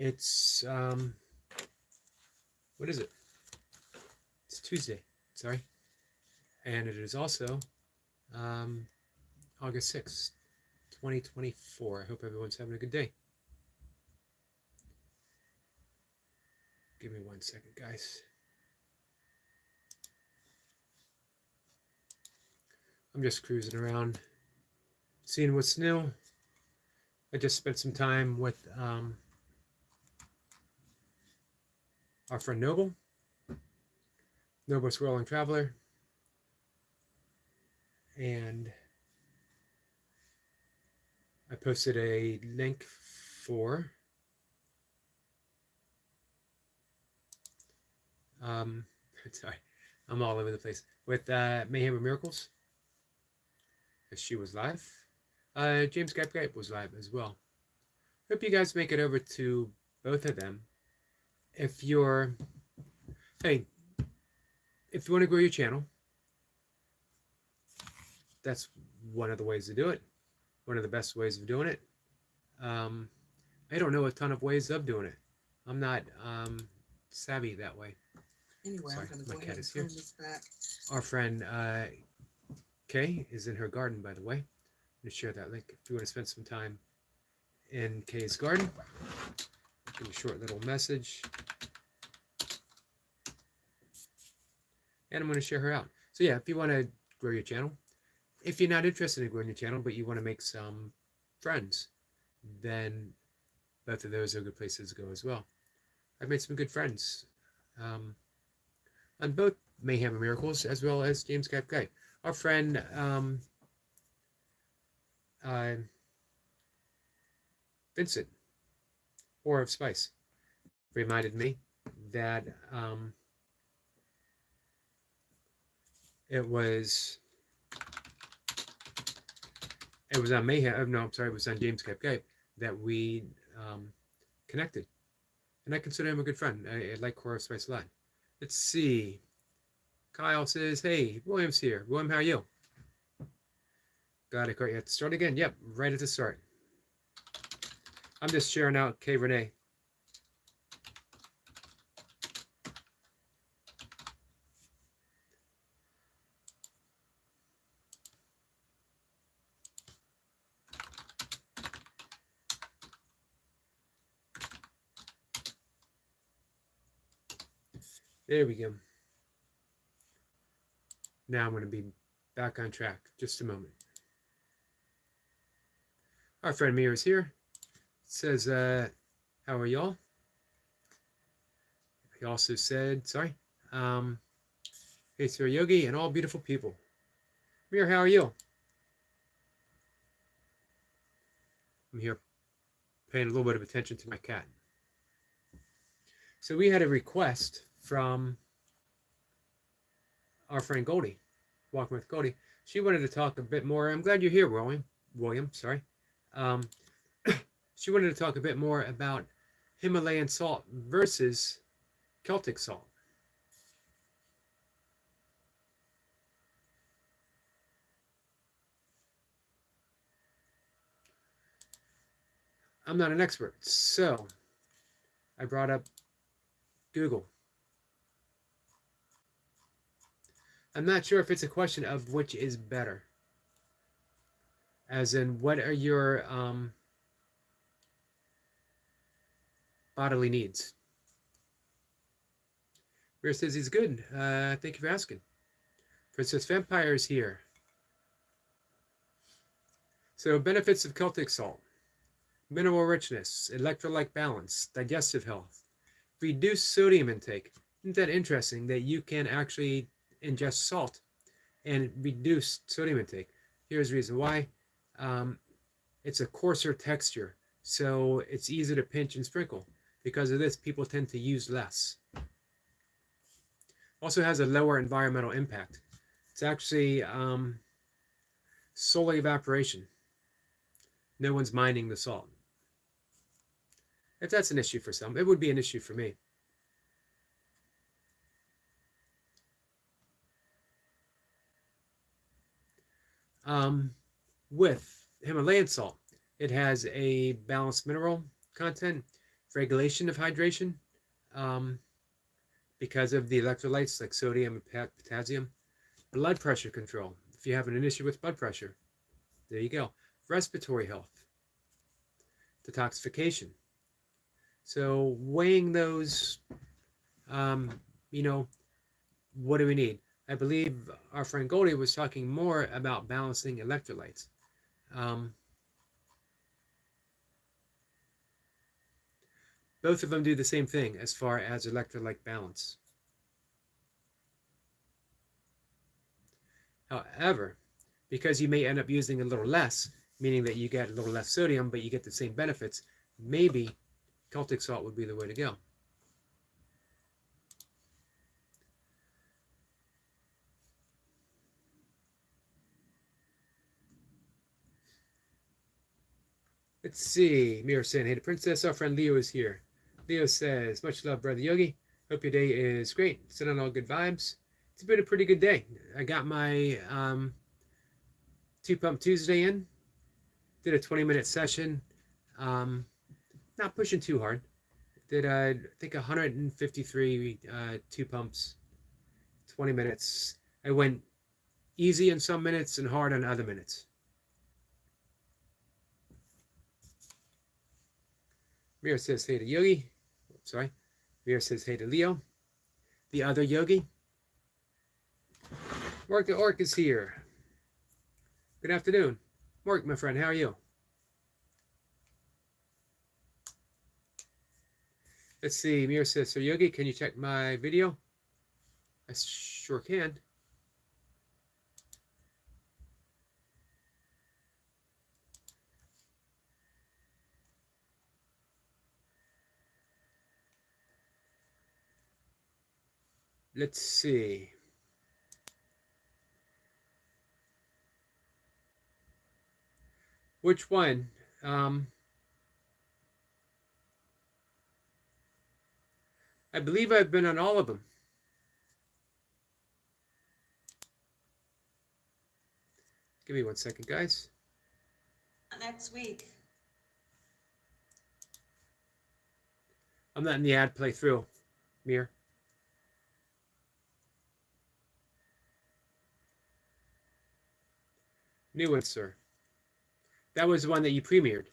It's what is it? It's Tuesday. Sorry, and it is also um, August 6th, 2024. I hope everyone's having a good day. Give me 1 second, guys. I'm just cruising around, seeing what's new. I just spent some time with our friend Noble, Noble's Rolling Traveler, and I posted a link for sorry, I'm all over the place, with Mayhem of Miracles, as she was live. James Gap was live as well. Hope you guys make it over to both of them. If you're, hey, if you want to grow your channel, that's one of the ways to do it. One of the best ways of doing it. I don't know a ton of ways of doing it. I'm not savvy that way. Anyway, Sorry, I'm going to my go cat ahead and is here. turn this back. Our friend Kay is in her garden, by the way. I'm going to share that link if you want to spend some time in Kay's garden. Give a short little message. And I'm going to share her out. So yeah, if you want to grow your channel, if you're not interested in growing your channel, but you want to make some friends, then both of those are good places to go as well. I've made some good friends on both Mayhem and Miracles, as well as James Cap Guy. Our friend Vincent, or of Spice, reminded me that it was on Mayhem. No, I'm sorry, it was on James Cap Guy that we connected, and I consider him a good friend. I like Core of Spice a lot. Let's see. Kyle says, "Hey, William's here. William, how are you?" Got it. Great. At the start again. Yep, right at the start. I'm just sharing out K Renee. There we go. Now I'm going to be back on track. Just a moment. Our friend Mira is here. Says, how are y'all? He also said, sorry. Hey, Sir Yogi and all beautiful people. Mira, how are you? I'm here paying a little bit of attention to my cat. So we had a request from our friend Goldie, Walking with Goldie. She wanted to talk a bit more. I'm glad you're here, William, sorry. She wanted to talk a bit more about Himalayan salt versus Celtic salt. I'm not an expert, so I brought up Google. I'm not sure if it's a question of which is better. As in, what are your bodily needs? Rare says he's good. Thank you for asking. Princess Vampire is here. So, benefits of Celtic salt: mineral richness, electrolyte balance, digestive health, reduced sodium intake. Isn't that interesting that you can actually ingest salt and reduce sodium intake? Here's the reason why. It's a coarser texture, so it's easier to pinch and sprinkle. Because of this, people tend to use less. Also has a lower environmental impact. It's actually solar evaporation. No one's mining the salt. If that's an issue for some, it would be an issue for me. With Himalayan salt, it has a balanced mineral content, regulation of hydration, um, because of the electrolytes like sodium and potassium. Blood pressure control. If you have an issue with blood pressure, there you go. Respiratory health. Detoxification. So weighing those, you know, what do we need? I believe our friend Goldie was talking more about balancing electrolytes. Both of them do the same thing as far as electrolyte balance. However, because you may end up using a little less, meaning that you get a little less sodium, but you get the same benefits, maybe Celtic salt would be the way to go. Let's see. Mira saying, hey, the princess, our friend Leo is here. Leo says, much love, brother Yogi. Hope your day is great. Sending all good vibes. It's been a pretty good day. I got my 2-pump Tuesday in. Did a 20-minute session. Not pushing too hard. Did, I think, 153 2 pumps, 20 minutes. I went easy in some minutes and hard on other minutes. Mira says, hey to Yogi. Sorry. Mira says, hey to Leo. The other Yogi. Mark the Orc is here. Good afternoon. Mark, my friend, how are you? Let's see. Mira says, so Yogi, can you check my video? I sure can. Let's see. Which one? I believe I've been on all of them. Give me 1 second, guys. Next week. I'm letting the ad play through, Mir. New one, sir. That was the one that you premiered.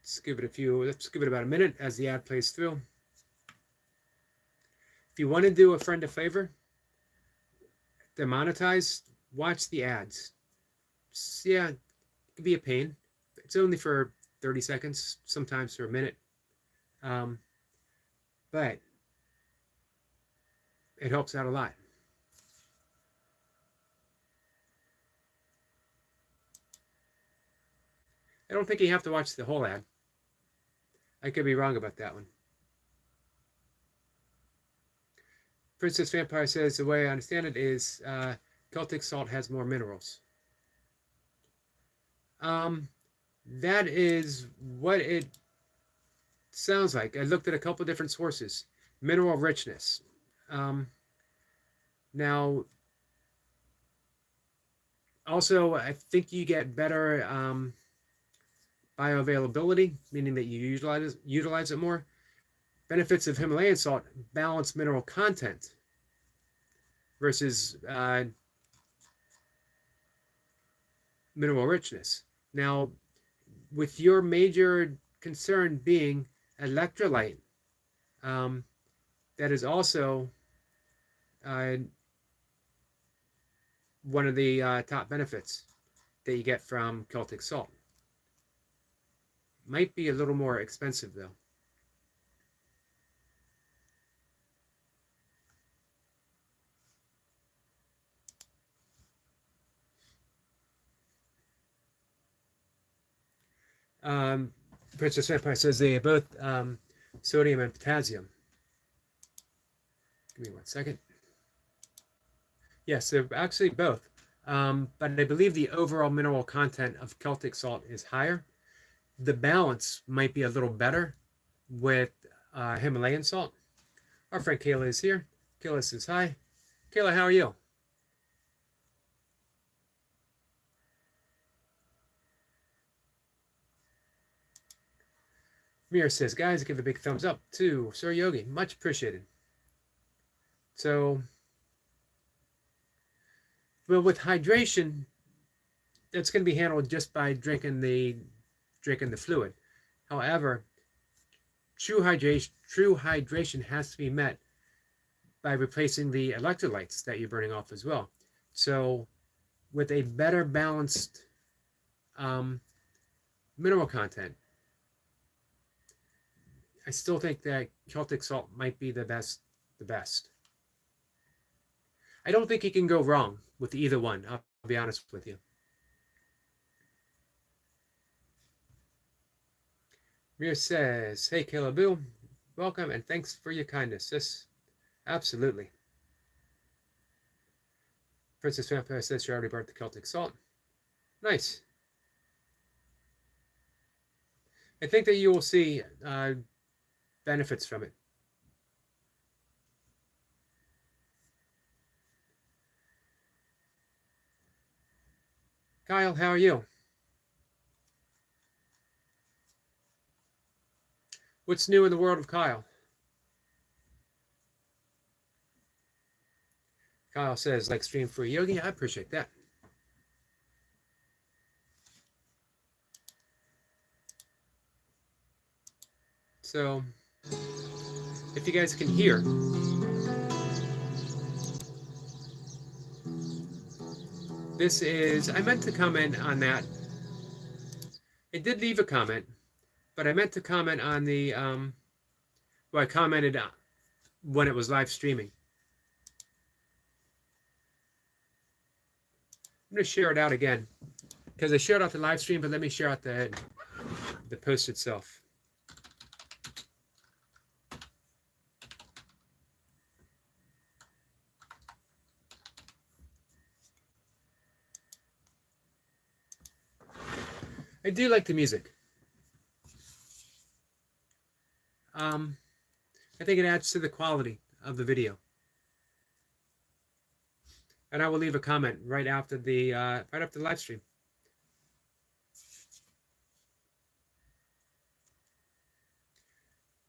Let's give it about a minute as the ad plays through. If you want to do a friend a favor, they're monetized, watch the ads. Yeah, it can be a pain. It's only for 30 seconds, sometimes for a minute. But it helps out a lot. I don't think you have to watch the whole ad. I could be wrong about that one. Princess Vampire says, the way I understand it is Celtic salt has more minerals. That is what it sounds like. I looked at a couple different sources. Mineral richness. Now, also, I think you get better bioavailability, meaning that you utilize it more. Benefits of Himalayan salt: balanced mineral content versus mineral richness. Now, with your major concern being electrolyte, that is also one of the top benefits that you get from Celtic salt. Might be a little more expensive though. Princess Vampire says they both sodium and potassium. Give me 1 second. Yes, they're actually both. But I believe the overall mineral content of Celtic salt is higher. The balance might be a little better with Himalayan salt. Our friend Kayla is here. Kayla says hi. Kayla, how are you? Mira says, guys, give a big thumbs up to Sir Yogi. Much appreciated. So, well, with hydration, that's going to be handled just by drinking the fluid. However, true hydration has to be met by replacing the electrolytes that you're burning off as well. So, with a better balanced mineral content, I still think that Celtic salt might be the best. I don't think you can go wrong with either one. I'll be honest with you. Mir says, hey, Caleboo, welcome and thanks for your kindness, sis. Absolutely. Princess Vampire says she already burnt the Celtic salt. Nice. I think that you will see benefits from it. Kyle, how are you? What's new in the world of Kyle? Kyle says, like stream for Yogi. I appreciate that. So, if you guys can hear, this is, I meant to comment on that. I did leave a comment, but I meant to comment on the, well, I commented when it was live streaming. I'm going to share it out again because I shared out the live stream, but let me share out the post itself. I do like the music. I think it adds to the quality of the video. And I will leave a comment right after the live stream.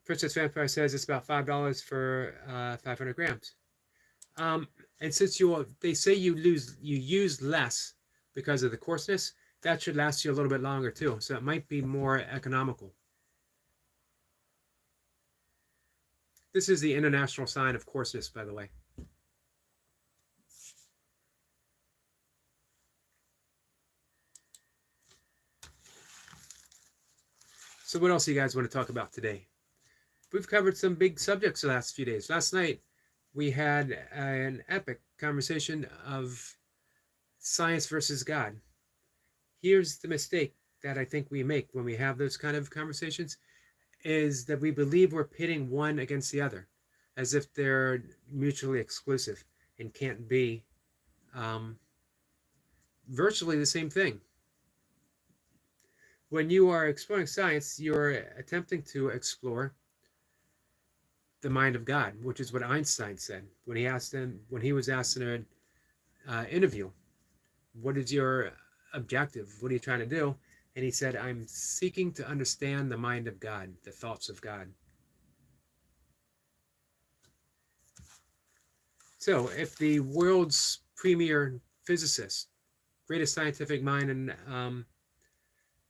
Princess Vampire says it's about $5 for 500 grams. And since they say you use less because of the coarseness, that should last you a little bit longer too. So it might be more economical. This is the international sign of coarseness, by the way. So what else do you guys want to talk about today? We've covered some big subjects the last few days. Last night, we had an epic conversation of science versus God. Here's the mistake that I think we make when we have those kind of conversations, is that we believe we're pitting one against the other, as if they're mutually exclusive and can't be virtually the same thing. When you are exploring science, you're attempting to explore the mind of God, which is what Einstein said when he was asked in an interview, what is your objective? What are you trying to do? And he said, I'm seeking to understand the mind of God, the thoughts of God. So if the world's premier physicist, greatest scientific mind in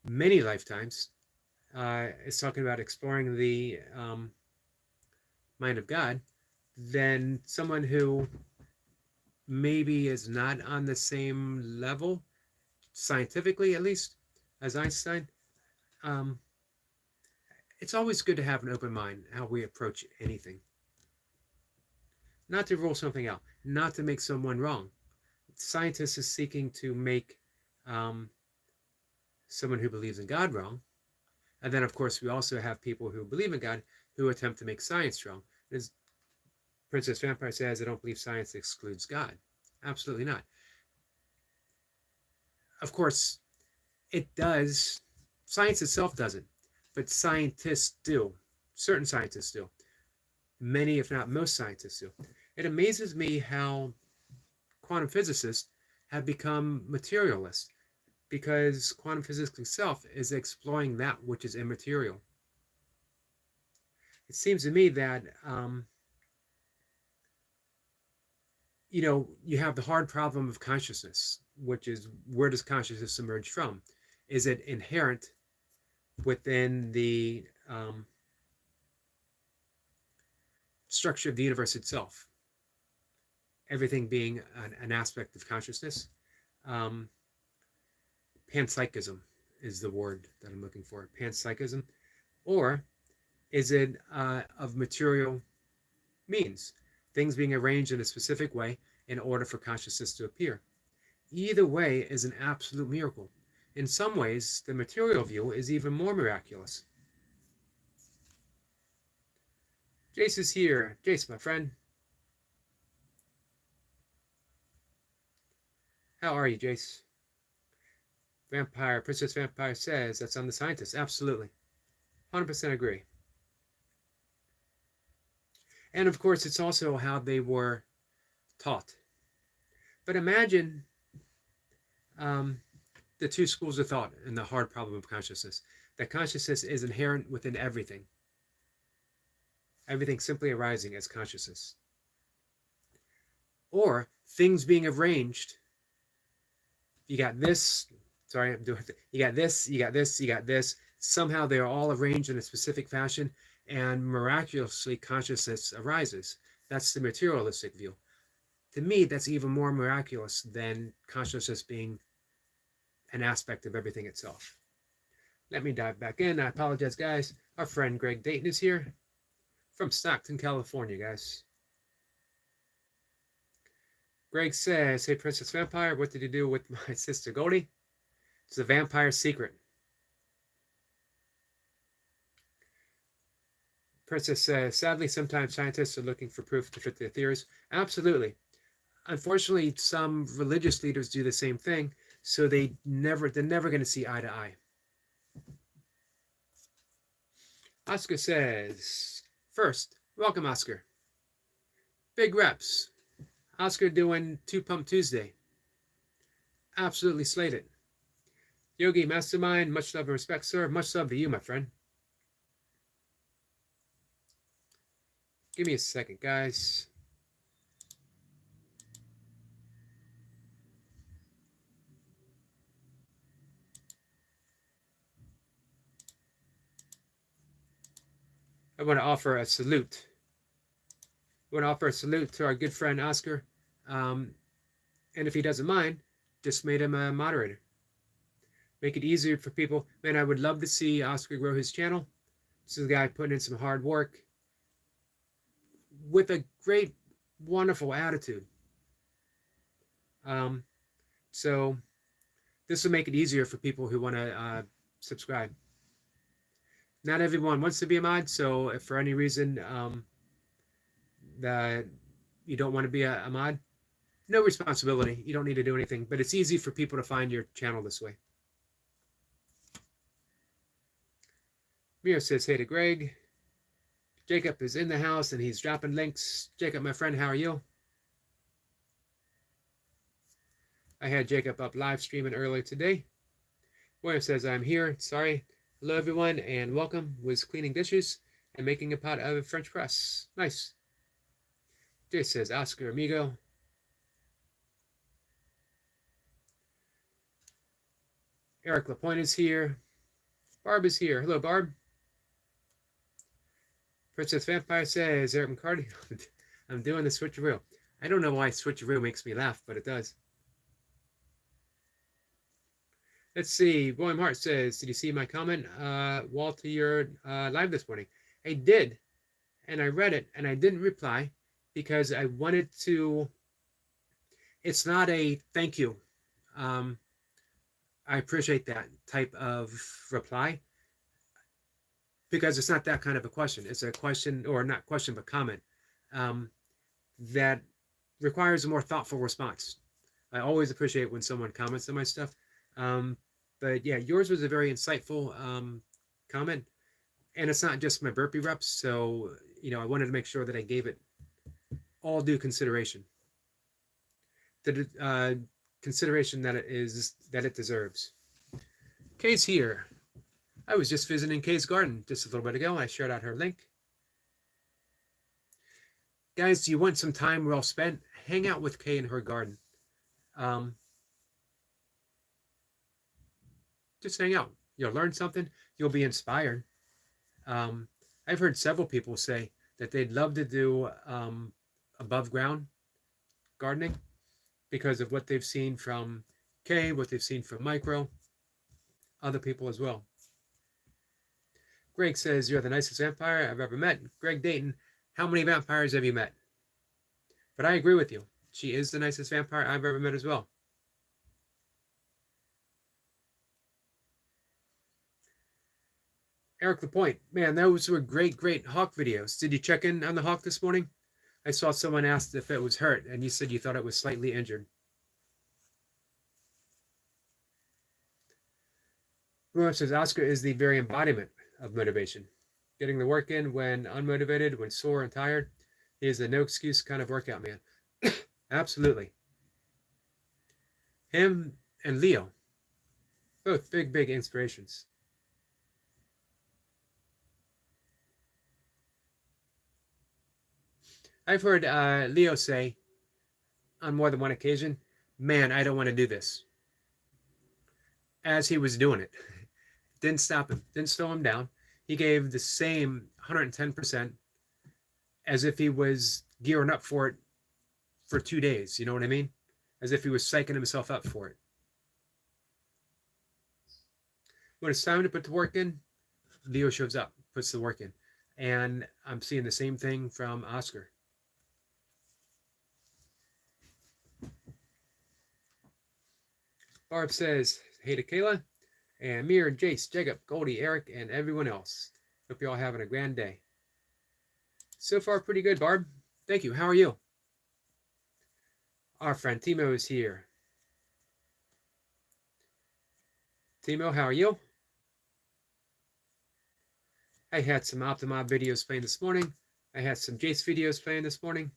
many lifetimes, is talking about exploring the mind of God, then someone who maybe is not on the same level, scientifically at least, as Einstein, it's always good to have an open mind how we approach anything. Not to rule something out, not to make someone wrong. Scientists is seeking to make someone who believes in God wrong. And then, of course, we also have people who believe in God who attempt to make science wrong. As Princess Vampire says, I don't believe science excludes God. Absolutely not. Of course, it does. Science itself doesn't, but scientists do. Certain scientists do. Many, if not most scientists do. It amazes me how quantum physicists have become materialists, because quantum physics itself is exploring that which is immaterial. it seems to me that you have the hard problem of consciousness, which is, where does consciousness emerge from? Is it inherent within the structure of the universe itself? Everything being an aspect of consciousness. Um, Panpsychism is the word that I'm looking for. Panpsychism. Or is it of material means? Things being arranged in a specific way in order for consciousness to appear. Either way is an absolute miracle. In some ways, the material view is even more miraculous. Jace is here. Jace, my friend. How are you, Jace? Princess Vampire says that's on the scientist. Absolutely. 100% agree. And of course, it's also how they were taught. But imagine the two schools of thought in the hard problem of consciousness. That consciousness is inherent within everything. Everything simply arising as consciousness. Or things being arranged. You got this. Sorry, I'm doing it. You got this, you got this, you got this. Somehow they're all arranged in a specific fashion, and miraculously consciousness arises. That's the materialistic view. To me, that's even more miraculous than consciousness being an aspect of everything itself. Let me dive back in. I apologize, guys. Our friend Greg Dayton is here from Stockton, California, guys. Greg says, hey, Princess Vampire, what did you do with my sister Goldie? It's a vampire secret. Princess says, sadly, sometimes scientists are looking for proof to fit their theories. Absolutely. Unfortunately, some religious leaders do the same thing, so they're never going to see eye to eye. Oscar says, first, welcome, Oscar. Big reps. Oscar doing 2 Pump Tuesday. Absolutely slated. Yogi Mastermind, much love and respect, sir. Much love to you, my friend. Give me a second, guys. I want to offer a salute. I want to offer a salute to our good friend Oscar. And if he doesn't mind, just made him a moderator. Make it easier for people. Man, I would love to see Oscar grow his channel. This is a guy putting in some hard work with a great, wonderful attitude. So this will make it easier for people who want to subscribe. Not everyone wants to be a mod, so if for any reason that you don't want to be a mod, no responsibility. You don't need to do anything, but it's easy for people to find your channel this way. Mio says, hey to Greg. Jacob is in the house and he's dropping links. Jacob, my friend, how are you? I had Jacob up live streaming earlier today. William says, I'm here. Sorry. Hello, everyone, and welcome. Was cleaning dishes and making a pot of French press. Nice. Jay says, Oscar amigo. Eric Lapointe is here. Barb is here. Hello, Barb. Princess Vampire says, Eric McCarty, I'm doing the switcheroo. I don't know why switcheroo makes me laugh, but it does. Let's see. William Hart says, did you see my comment, Walter, your live this morning? I did, and I read it, and I didn't reply because I wanted to. It's not a thank you. I appreciate that type of reply because it's not that kind of a question. It's a question, or not question, but comment that requires a more thoughtful response. I always appreciate when someone comments on my stuff. But yeah, yours was a very insightful comment, and it's not just my burpee reps. So, I wanted to make sure that I gave it all due consideration. The consideration that it deserves. Kay's here. I was just visiting Kay's garden just a little bit ago. I shared out her link. Guys, you want some time well spent? Hang out with Kay in her garden. Um, just hang out. You'll learn something. You'll be inspired. Um, I've heard several people say that they'd love to do above ground gardening because of what they've seen from Kay, what they've seen from Micro, other people as well. Greg says, "You're the nicest vampire I've ever met." Greg Dayton, how many vampires have you met? But I agree with you. She is the nicest vampire I've ever met as well. Eric Lapointe, man, those were great hawk videos. Did you check in on the hawk this morning? I saw someone asked if it was hurt, and you said you thought it was slightly injured. Ruan says Oscar is the very embodiment of motivation. Getting the work in when unmotivated, when sore and tired. He is a no excuse kind of workout man. Absolutely. Him and Leo, both big inspirations. I've heard Leo say on more than one occasion, "Man, I don't want to do this." As he was doing it, didn't stop him, didn't slow him down. He gave the same 110% as if he was gearing up for it for 2 days. You know what I mean? As if he was psyching himself up for it. When it's time to put the work in, Leo shows up, puts the work in. And I'm seeing the same thing from Oscar. Barb says, "Hey to Kayla, and Amir, Jace, Jacob, Goldie, Eric, and everyone else. Hope you're all having a grand day." So far, pretty good, Barb. Thank you. How are you? Our friend Timo is here. Timo, how are you? I had some Optima videos playing this morning. I had some Jace videos playing this morning.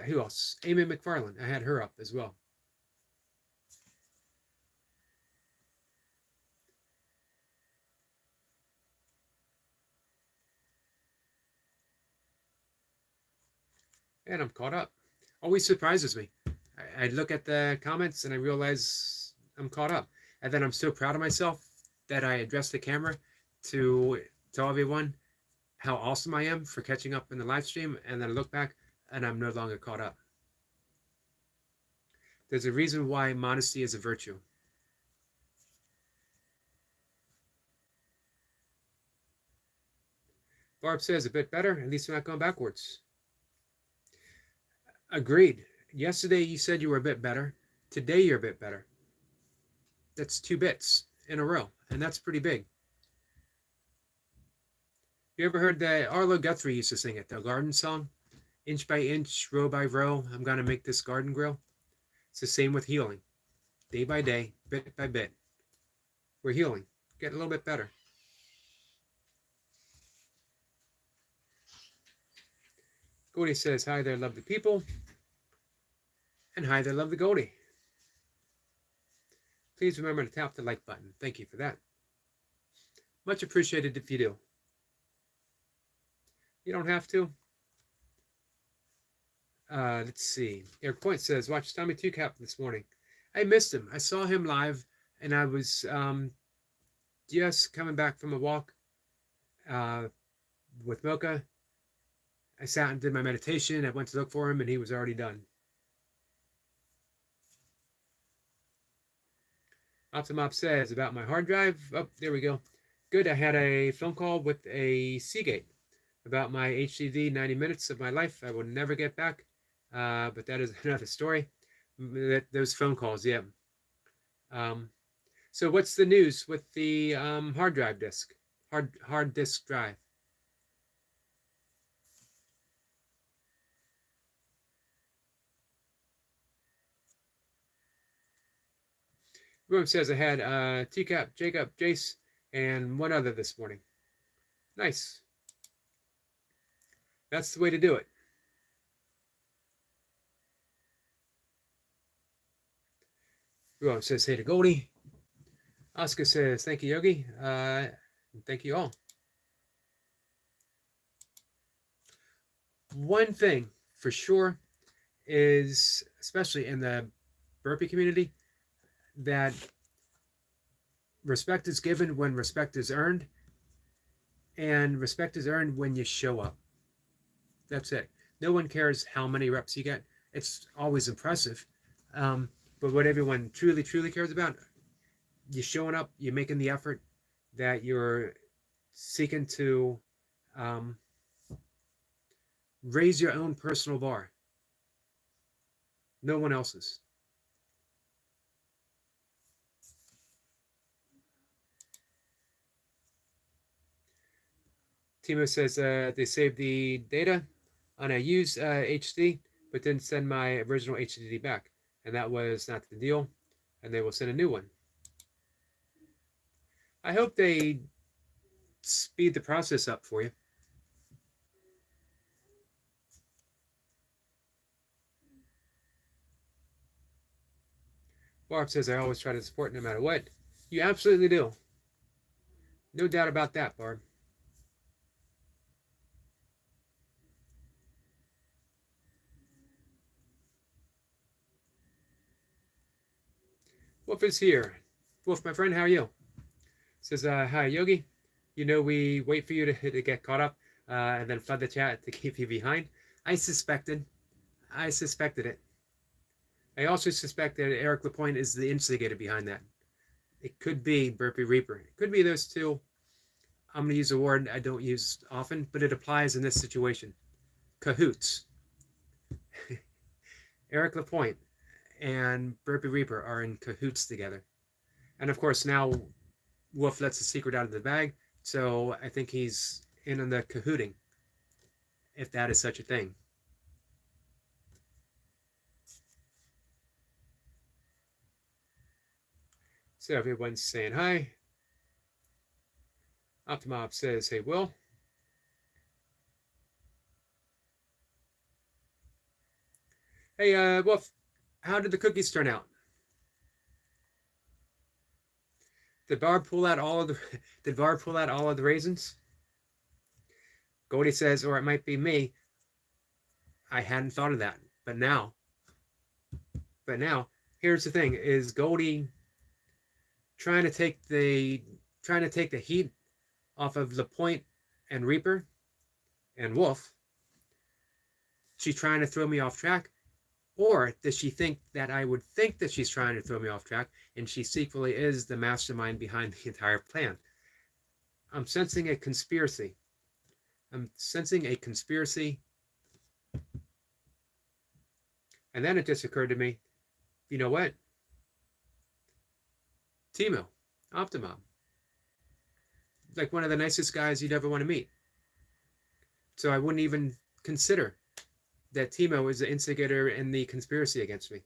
Who else? Amy McFarland. I had her up as well. And I'm caught up. Always surprises me. I look at the comments and I realize I'm caught up. And then I'm so proud of myself that I address the camera to tell everyone how awesome I am for catching up in the live stream. And then I look back and I'm no longer caught up. There's a reason why modesty is a virtue. Barb says, a bit better. At least we're not going backwards. Agreed. Yesterday you said you were a bit better. Today you're a bit better. That's 2 bits in a row, and that's pretty big. You ever heard that Arlo Guthrie used to sing it, the garden song? Inch by inch, row by row, I'm gonna make this garden grow. It's the same with healing. Day by day, bit by bit. We're healing, getting a little bit better. Goldie says, "Hi there, love the people." And hi there, love the Goldie. Please remember to tap the like button. Thank you for that. Much appreciated if you do. You don't have to. Let's see. Eric Point says, "Watch Tommy Two Cap this morning." I missed him. I saw him live, and I was just coming back from a walk with Mocha. I sat and did my meditation. I went to look for him, and he was already done. Optimop says, about my hard drive. Oh, there we go. Good. I had a phone call with a Seagate about my HDD 90 minutes of my life I will never get back. But that is another story. Those phone calls, yeah. So what's the news with the hard drive disk? Hard disk drive. Room says I had TCAP, Jacob, Jace, and one other this morning. Nice. That's the way to do it. Room says hey to Goldie. Oscar says thank you, Yogi. Thank you all. One thing for sure is, especially in the burpee community, that respect is given when respect is earned, and respect is earned when you show up. That's it. No one cares how many reps you get. It's always impressive. Um, but what everyone truly, truly cares about, you're showing up, you're making the effort, that you're seeking to um, raise your own personal bar, no one else's. Timo says they saved the data on a used HD, but didn't send my original HDD back. And that was not the deal. And they will send a new one. I hope they speed the process up for you. Barb says, I always try to support no matter what. You absolutely do. No doubt about that, Barb. Wolf is here. Wolf, my friend, how are you? Says, hi, Yogi. You know we wait for you to get caught up and then flood the chat to keep you behind. I suspected it. I also suspect that Eric Lapointe is the instigator behind that. It could be Burpee Reaper. It could be those two. I'm going to use a word I don't use often, but it applies in this situation. Cahoots. Eric Lapointe and Burpee Reaper are in cahoots together. And of course, now Wolf lets the secret out of the bag, so I think he's in on the cahooting, if that is such a thing. So everyone's saying hi. Optimob says, hey, Will. Hey, Wolf, how did the cookies turn out? Did Barb pull out all of the raisins? Goldie says, or it might be me. I hadn't thought of that, but now, here's the thing: is Goldie trying to take the heat off of Lapointe and Reaper and Wolf? She's trying to throw me off track, or does she think that I would think that she's trying to throw me off track, and she secretly is the mastermind behind the entire plan? I'm sensing a conspiracy. And then it just occurred to me, you know what? Timo, Optimum, like one of the nicest guys you'd ever want to meet. So I wouldn't even consider that Timo is the instigator in the conspiracy against me.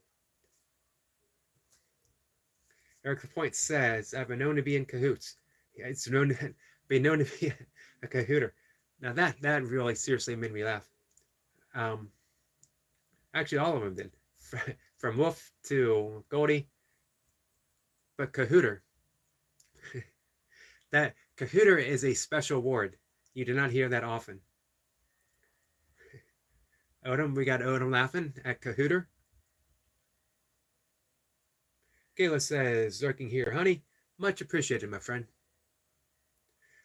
Eric Lapointe says, I've been known to be in cahoots. Yeah, it's been known to be a cahooter. Now that really seriously made me laugh. Actually, all of them did, from Wolf to Goldie. But cahooter, that cahooter is a special word. You do not hear that often. Odom, we got Odom laughing at cahooter. Kayla says, lurking here, honey. Much appreciated, my friend.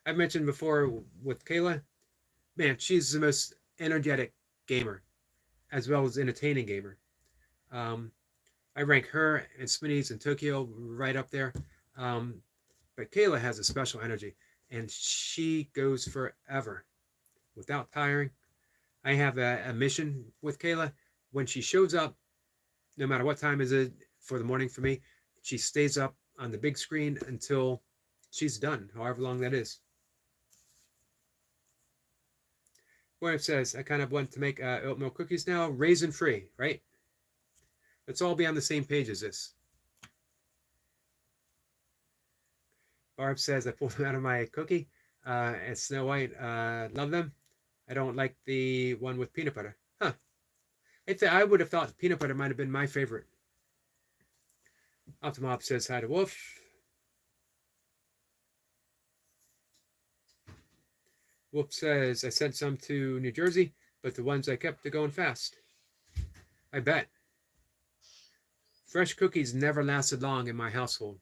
I've mentioned before with Kayla, man, she's the most energetic gamer, as well as entertaining gamer. I rank her and Smitty's and Tokyo right up there. But Kayla has a special energy, and she goes forever without tiring. I have a mission with Kayla. When she shows up, no matter what time is it for the morning for me, she stays up on the big screen until she's done, however long that is. Where it says, I kind of want to make oat milk cookies now, raisin free, right? Let's all be on the same page as this. Barb says, I pulled them out of my cookie. And Snow White, love them. I don't like the one with peanut butter. Huh. I would have thought peanut butter might have been my favorite. Optimob says hi to Wolf. Wolf says, I sent some to New Jersey. but the ones I kept are going fast. I bet. Fresh cookies never lasted long in my household.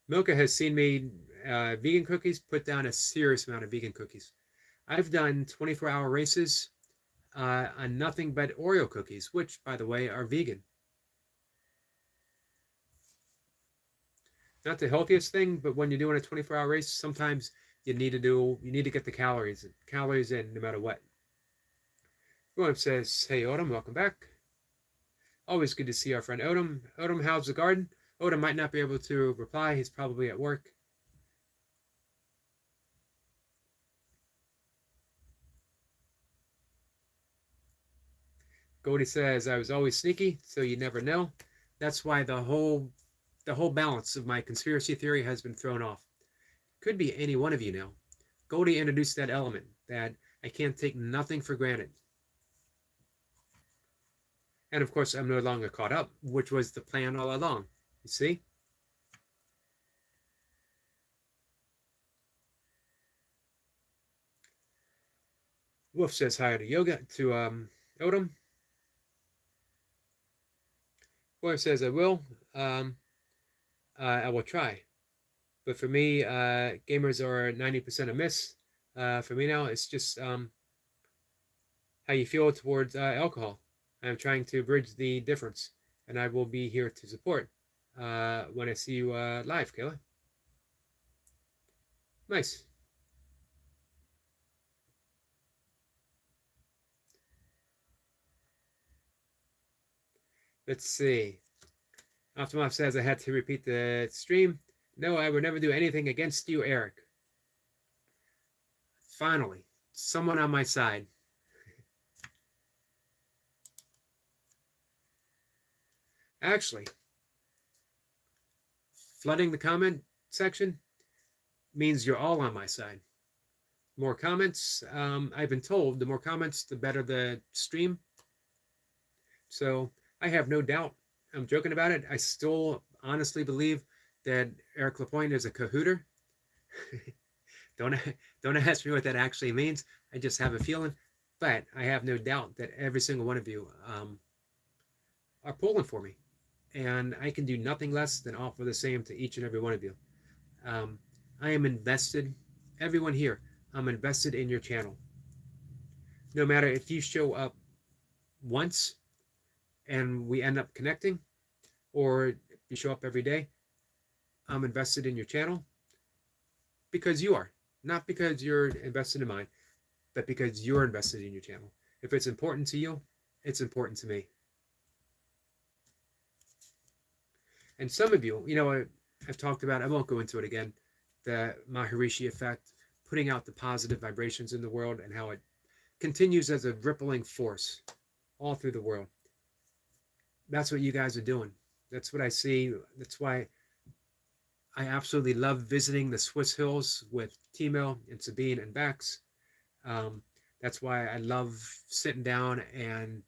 Milka has seen me vegan cookies, put down a serious amount of vegan cookies. I've done 24-hour races on nothing but Oreo cookies, which, by the way, are vegan. Not the healthiest thing, but when you're doing a 24-hour race, sometimes you need to get the calories in no matter what. William says, "Hey Odom, welcome back. Always good to see our friend Odom. Odom, how's the garden?" Odom might not be able to reply. He's probably at work. Goldie says, "I was always sneaky, so you never know." That's why the whole balance of my conspiracy theory has been thrown off. Could be any one of you now. Goldie introduced that element that I can't take nothing for granted. And of course, I'm no longer caught up, which was the plan all along. You see? Wolf says hi to Odom. Wolf says I will. I will try. But for me, gamers are 90% a miss. For me now, it's just how you feel towards alcohol. I'm trying to bridge the difference, and I will be here to support when I see you live, Kayla. Nice. Let's see. Optimov says I had to repeat the stream. No, I would never do anything against you, Eric. Finally, someone on my side. Actually, flooding the comment section means you're all on my side. More comments. I've been told the more comments, the better the stream. So I have no doubt. I'm joking about it. I still honestly believe that Eric Lapointe is a cahooter. Don't ask me what that actually means. I just have a feeling. But I have no doubt that every single one of you are pulling for me. And I can do nothing less than offer the same to each and every one of you. I am invested, everyone here, I'm invested in your channel. No matter if you show up once and we end up connecting, or if you show up every day, I'm invested in your channel because you are. Not because you're invested in mine, but because you're invested in your channel. If it's important to you, it's important to me. And some of you, I've talked about, I won't go into it again, the Maharishi effect, putting out the positive vibrations in the world and how it continues as a rippling force all through the world. That's what you guys are doing. That's what I see. That's why I absolutely love visiting the Swiss hills with Timo and Sabine and Bex. That's why I love sitting down and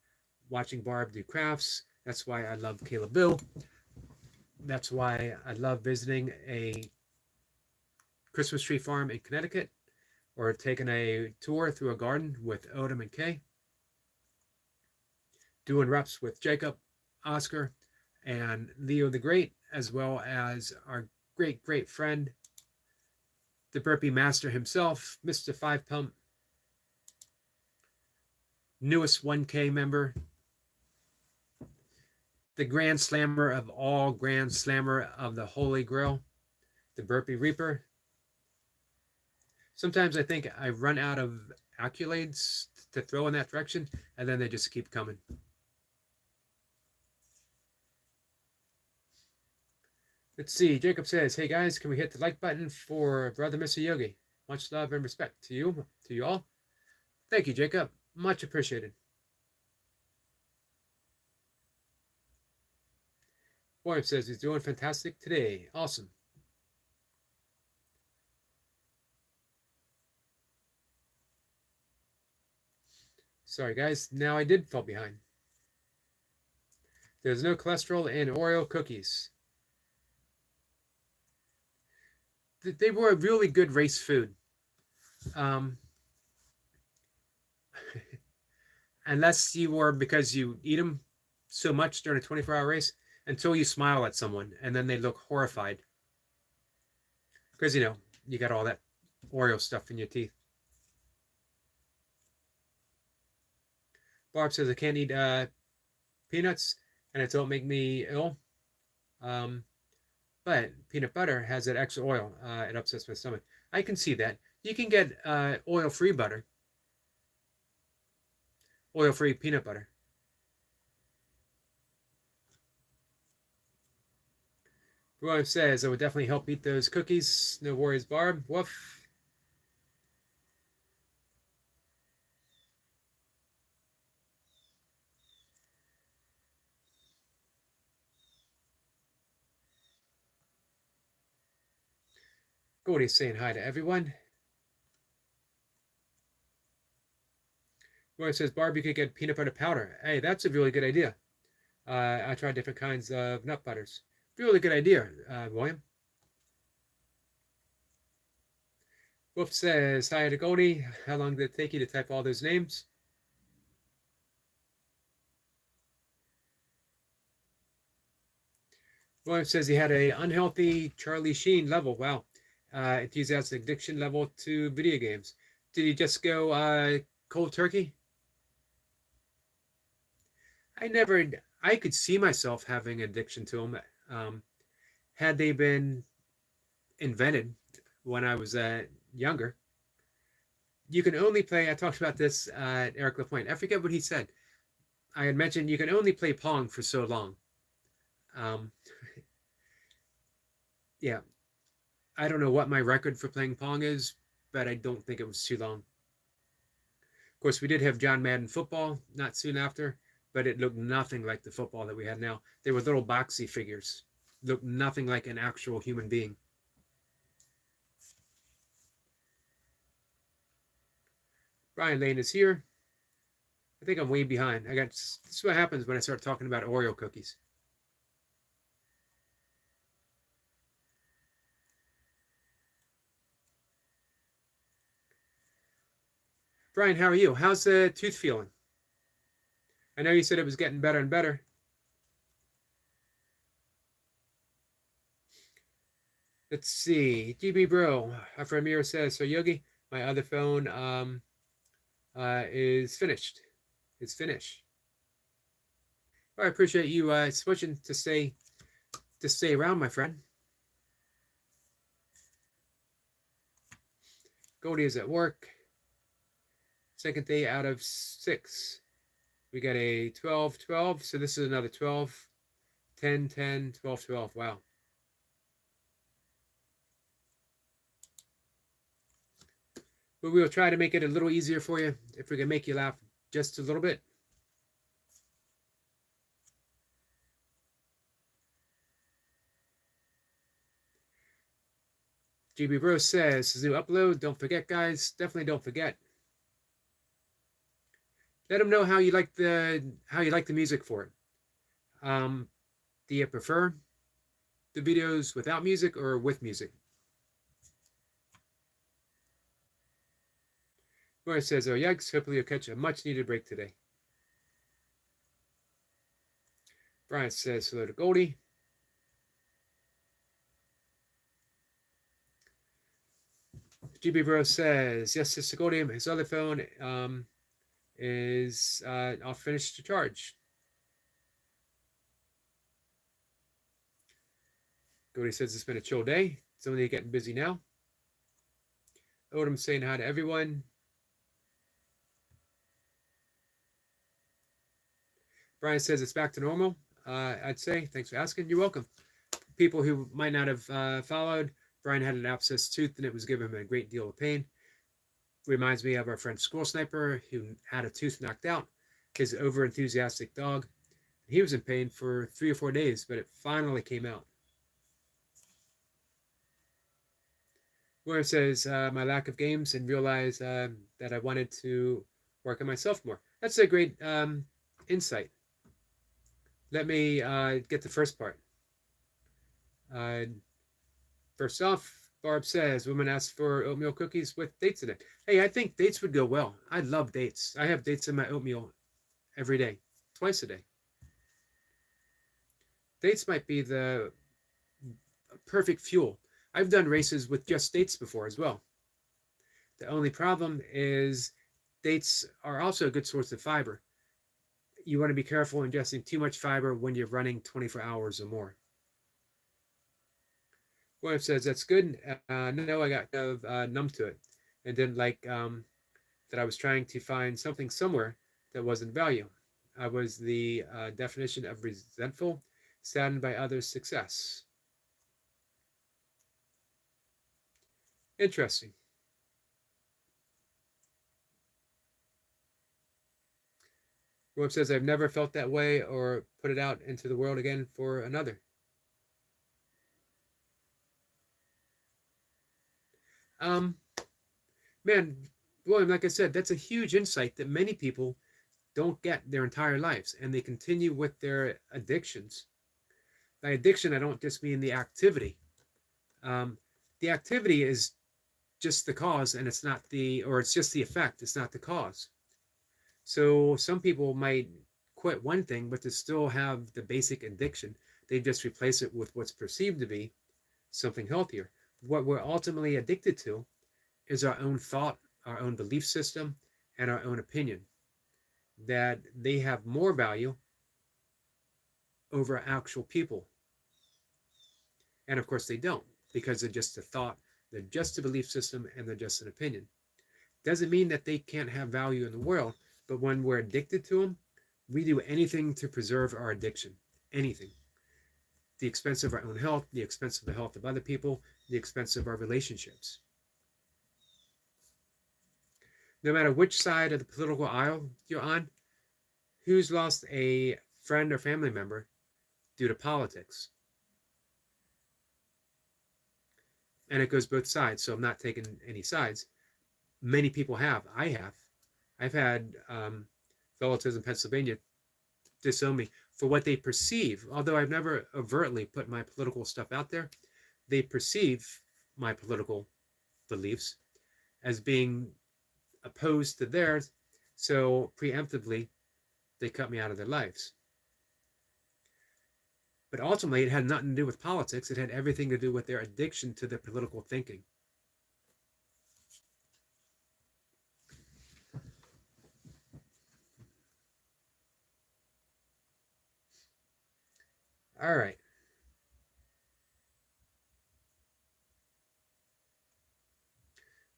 watching Barb do crafts. That's why I love Caleb Bill. That's why I love visiting a Christmas tree farm in Connecticut or taking a tour through a garden with Odom and Kay. Doing reps with Jacob, Oscar, and Leo the Great, as well as our great, great friend, the Burpee Master himself, Mr. Five Pump, newest 1K member, the Grand Slammer of all Grand Slammer of the Holy Grail, the Burpee Reaper. Sometimes I think I run out of accolades to throw in that direction, and then they just keep coming. Let's see. Jacob says, "Hey guys, can we hit the like button for brother Mr. Yogi? Much love and respect to you all." Thank you, Jacob. Much appreciated. William says he's doing fantastic today. Awesome. Sorry, guys. Now I did fall behind. There's no cholesterol in Oreo cookies. They were a really good race food. Um, unless you were because you eat them so much during a 24-hour race until you smile at someone and then they look horrified because you got all that Oreo stuff in your teeth. Barb says I can't eat peanuts and it don't make me ill. Um, but peanut butter has that extra oil. It upsets my stomach. I can see that. You can get oil-free butter, oil-free peanut butter. Roy says I would definitely help eat those cookies. No worries, Barb. Woof. Gordy's saying hi to everyone. Roy says, Barb, you could get peanut butter powder. Hey, that's a really good idea. I tried different kinds of nut butters. Really good idea, William. Wolf says, hi to Goldie. How long did it take you to type all those names? William says he had a unhealthy Charlie Sheen level. Wow. Enthusiastic addiction level to video games. Did he just go cold turkey? I could see myself having addiction to them. Had they been invented when I was younger. You can only play, I talked about this at Eric LaPointe. I forget what he said. I had mentioned you can only play Pong for so long. Um, yeah, I don't know what my record for playing Pong is, but I don't think it was too long. Of course, we did have John Madden football not soon after, but it looked nothing like the football that we had now. They were little boxy figures, looked nothing like an actual human being. Brian Lane is here. I think I'm way behind. This is what happens when I start talking about Oreo cookies. Brian, how are you? How's the tooth feeling? I know you said it was getting better and better. Let's see. GB Bro, Aframir says, so Yogi, my other phone is finished. It's finished. Well, I appreciate you switching to stay around, my friend. Goldie is at work. Second day out of 6. We got a 12, 12. So this is another 12, 10, 10, 12, 12. Wow. But we'll try to make it a little easier for you if we can make you laugh just a little bit. GB Bro says, to upload, don't forget, guys. Definitely don't forget. Let them know how you like the music for it. Do you prefer the videos without music or with music? Where it says, oh yikes, hopefully you'll catch a much needed break today. Brian says hello to Goldie. GB Bro says, yes, Sister Goldie, his other phone is all finished to charge. Goldie says it's been a chill day. It's only getting busy now. Odom saying hi to everyone. Brian says it's back to normal. I'd say, thanks for asking. You're welcome. People who might not have followed, Brian had an abscessed tooth and it was giving him a great deal of pain. Reminds me of our friend Squirrel Sniper who had a tooth knocked out. His over-enthusiastic dog. He was in pain for 3 or 4 days, but it finally came out. Where it says my lack of games and realize that I wanted to work on myself more. That's a great insight. Let me get the first part. First off, Barb says, women ask for oatmeal cookies with dates in it. Hey, I think dates would go well. I love dates. I have dates in my oatmeal every day, twice a day. Dates might be the perfect fuel. I've done races with just dates before as well. The only problem is dates are also a good source of fiber. You want to be careful ingesting too much fiber when you're running 24 hours or more. William says, that's good. No, I got kind of numb to it and didn't like that I was trying to find something somewhere that wasn't value. I was the definition of resentful, saddened by others' success. Interesting. William says, I've never felt that way or put it out into the world again for another. Um, Man, William, like I said, that's a huge insight that many people don't get their entire lives, and they continue with their addictions. By addiction, I don't just mean the activity. Um, the activity is just the cause, and it's not the, or it's just the effect. It's not the cause. So some people might quit one thing, but to still have the basic addiction, they just replace it with what's perceived to be something healthier. What we're ultimately addicted to is our own thought, our own belief system, and our own opinion. That they have more value over actual people. And of course, they don't, because they're just a thought, they're just a belief system, and they're just an opinion. Doesn't mean that they can't have value in the world, but when we're addicted to them, we do anything to preserve our addiction. Anything. The expense of our own health, the expense of the health of other people, the expense of our relationships. No matter which side of the political aisle you're on, who's lost a friend or family member due to politics? And it goes both sides, so I'm not taking any sides. Many people have. I have. I've had relatives in Pennsylvania disown me for what they perceive, although I've never overtly put my political stuff out there. They perceive my political beliefs as being opposed to theirs, so preemptively they cut me out of their lives. But ultimately, it had nothing to do with politics. It had everything to do with their addiction to their political thinking. All right.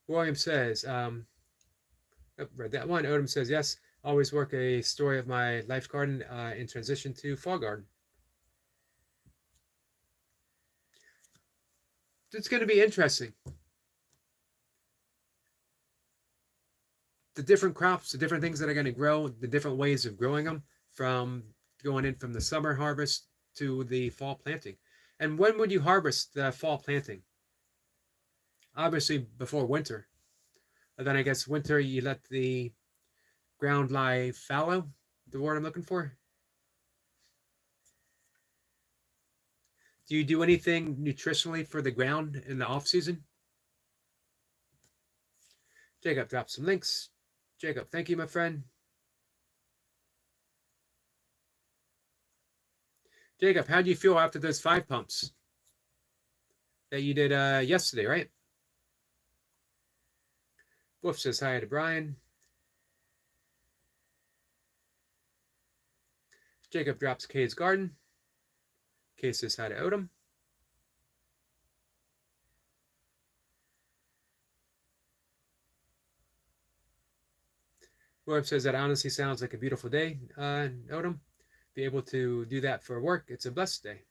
William says, read that one. Odom says, yes, always work a story of my life garden in transition to fall garden. It's going to be interesting. The different crops, the different things that are going to grow, the different ways of growing them from going in from the summer harvest to the fall planting. And when would you harvest the fall planting? Obviously before winter. And then I guess winter you let the ground lie fallow, the word I'm looking for. Do you do anything nutritionally for the ground in the off season? Jacob dropped some links. Jacob, thank you, my friend. Jacob, how do you feel after those 5 pumps that you did yesterday, right? Wolf says hi to Brian. Jacob drops Kay's garden. Kay says hi to Odom. Wolf says that honestly sounds like a beautiful day, Odom. Be able to do that for work. It's a blessed day.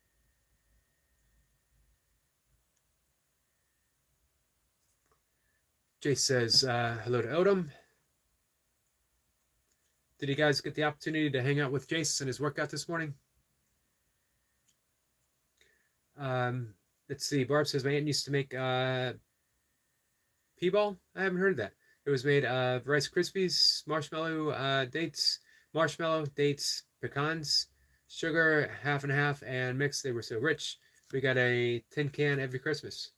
Jace says hello to Odom. Did you guys get the opportunity to hang out with Jace and his workout this morning? Let's see. Barb says my aunt used to make P-ball. I haven't heard of that. It was made of Rice Krispies, marshmallow, dates, pecans, sugar, half and half, and mixed. They were so rich. We got a tin can every Christmas.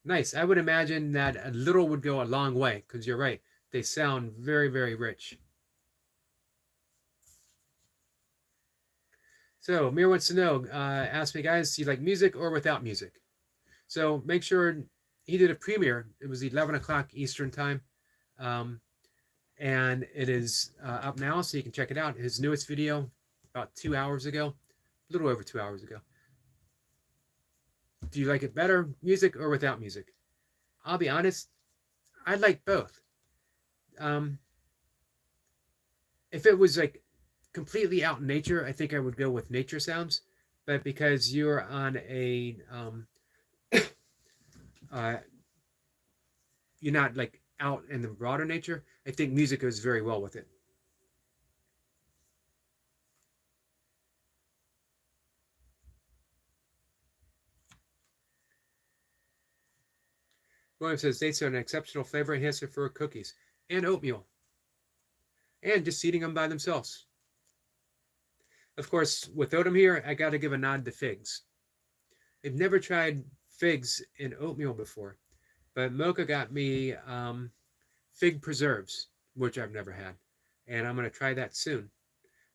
Nice. I would imagine that a little would go a long way, because you're right. They sound very, very rich. So Mir wants to know, ask me, guys, do you like music or without music? So make sure he did a premiere. It was 11 o'clock Eastern time. Um, and it is up now, so you can check it out. His newest video, about 2 hours ago, a little over 2 hours ago. Do you like it better, music or without music? I'll be honest, I like both. Um, if it was like completely out in nature, I think I would go with nature sounds. But because you're on a, uh, you're not like out in the broader nature, I think music goes very well with it. William says dates are an exceptional flavor enhancer for cookies and oatmeal, and just eating them by themselves. Of course, without them here, I got to give a nod to figs. I've never tried figs in oatmeal before, but Mocha got me fig preserves, which I've never had, and I'm going to try that soon.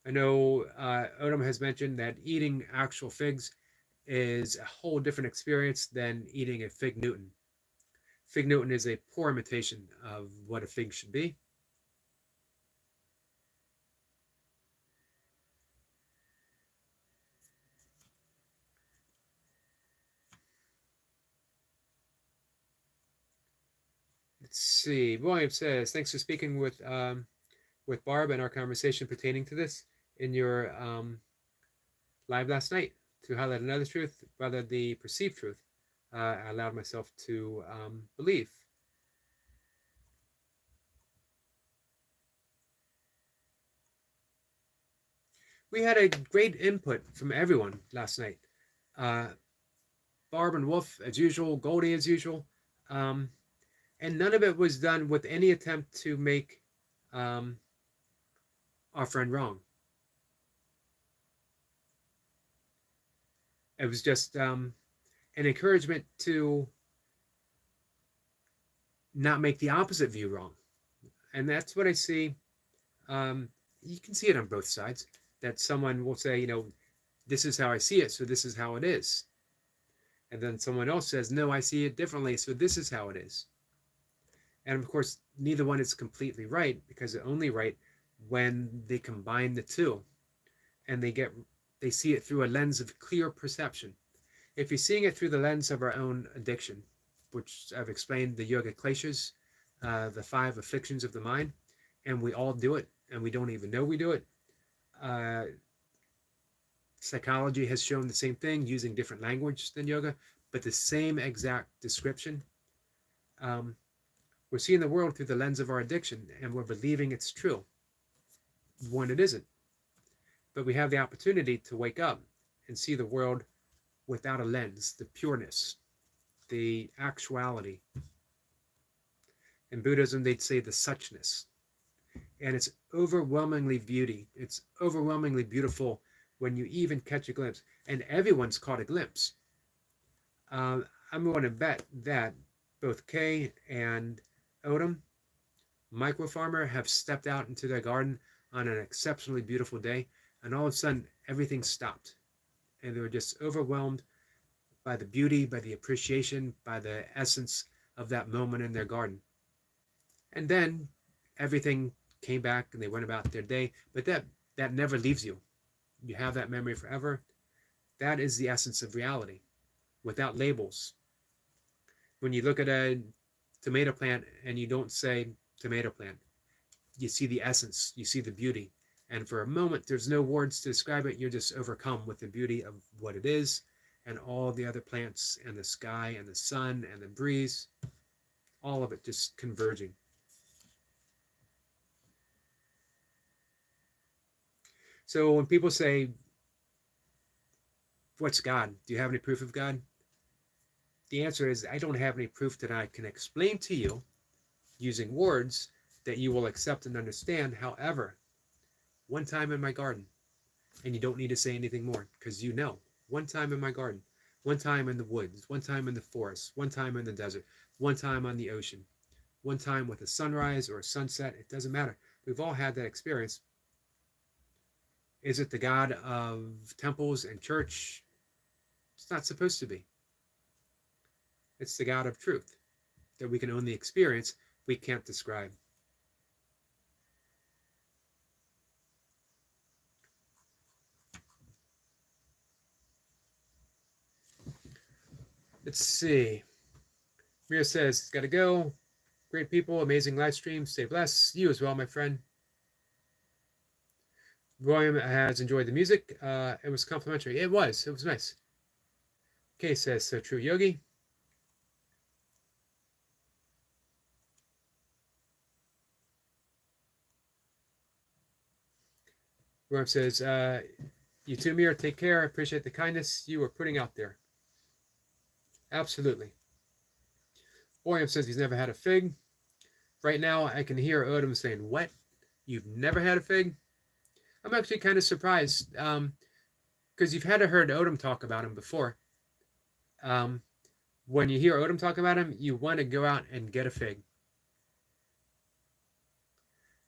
I know Odom has mentioned that eating actual figs is a whole different experience than eating a fig Newton. Fig Newton is a poor imitation of what a fig should be. Let's see. William says, thanks for speaking with Barb and our conversation pertaining to this in your live last night to highlight another truth, rather the perceived truth I allowed myself to believe. We had a great input from everyone last night. Barb and Wolf, as usual, Goldie, as usual. And none of it was done with any attempt to make our friend wrong. It was just an encouragement to not make the opposite view wrong. And that's what I see. You can see it on both sides, that someone will say, this is how I see it, so this is how it is. And then someone else says, no, I see it differently, so this is how it is. And of course, neither one is completely right, because they're only right when they combine the two and they see it through a lens of clear perception. If you're seeing it through the lens of our own addiction, which I've explained, the yoga kleshas, the 5 afflictions of the mind, and we all do it, and we don't even know we do it. Psychology has shown the same thing using different language than yoga, but the same exact description. We're seeing the world through the lens of our addiction, and we're believing it's true when it isn't. But we have the opportunity to wake up and see the world without a lens, the pureness, the actuality. In Buddhism, they'd say the suchness. And it's overwhelmingly beauty. It's overwhelmingly beautiful when you even catch a glimpse. And everyone's caught a glimpse. I'm going to bet that both Kay and Odom, Micro Farmer, have stepped out into their garden on an exceptionally beautiful day, and all of a sudden everything stopped, and they were just overwhelmed by the beauty, by the appreciation, by the essence of that moment in their garden. And then everything came back and they went about their day, but that never leaves you. You have that memory forever. That is the essence of reality, without labels. When you look at a tomato plant and you don't say tomato plant, you see the essence, you see the beauty. And for a moment, there's no words to describe it. You're just overcome with the beauty of what it is, and all the other plants, and the sky, and the sun, and the breeze, all of it just converging. So when people say, what's God? Do you have any proof of God? The answer is, I don't have any proof that I can explain to you using words that you will accept and understand. However, one time in my garden, and you don't need to say anything more, because one time in my garden, one time in the woods, one time in the forest, one time in the desert, one time on the ocean, one time with a sunrise or a sunset. It doesn't matter. We've all had that experience. Is it the God of temples and church? It's not supposed to be. It's the God of truth that we can only experience, we can't describe. Let's see. Mira says, gotta go. Great people, amazing live stream. Stay blessed. You as well, my friend. William has enjoyed the music. It was complimentary. It was nice. Kay says, so true, Yogi. William says, you too, Mira, take care. I appreciate the kindness you are putting out there. Absolutely. William says he's never had a fig. Right now, I can hear Odom saying, what? You've never had a fig? I'm actually kind of surprised because you've heard Odom talk about him before. When you hear Odom talk about him, you want to go out and get a fig.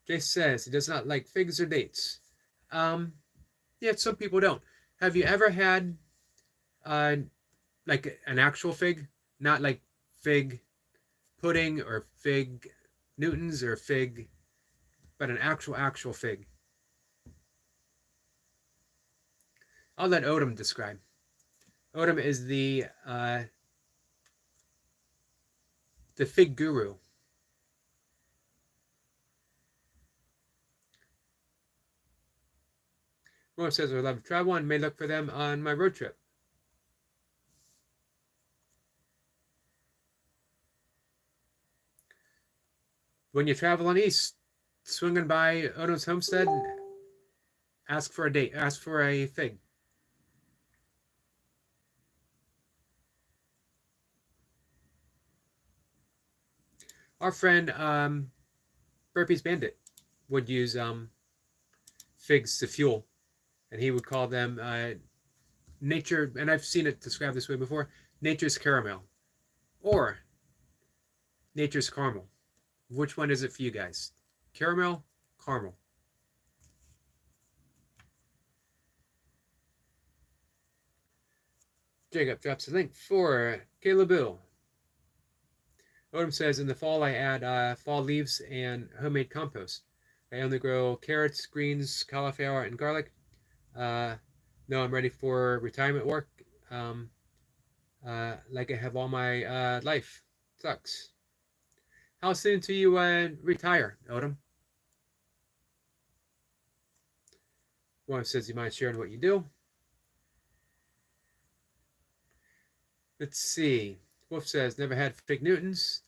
Jay says he does not like figs or dates. Yeah, some people don't. Have you ever had like an actual fig? Not like fig pudding or fig Newtons or fig, but an actual fig. I'll let Odom describe. Odom is the fig guru. Mo says I love travel and may look for them on my road trip. When you travel on East, swinging by Odom's homestead, ask for a date, ask for a fig. Our friend Burpees Bandit would use figs to fuel, and he would call them nature, and I've seen it described this way before, nature's caramel or nature's caramel. Which one is it for you guys? Caramel, caramel. Jacob drops a link for Caleb Bill. Odom says, in the fall I add fall leaves and homemade compost. I only grow carrots, greens, cauliflower, and garlic. No, I'm ready for retirement work. Like I have all my life. Sucks. How soon do you retire, Odom? One says, you mind sharing what you do? Let's see. Wolf says, never had fig Newtons.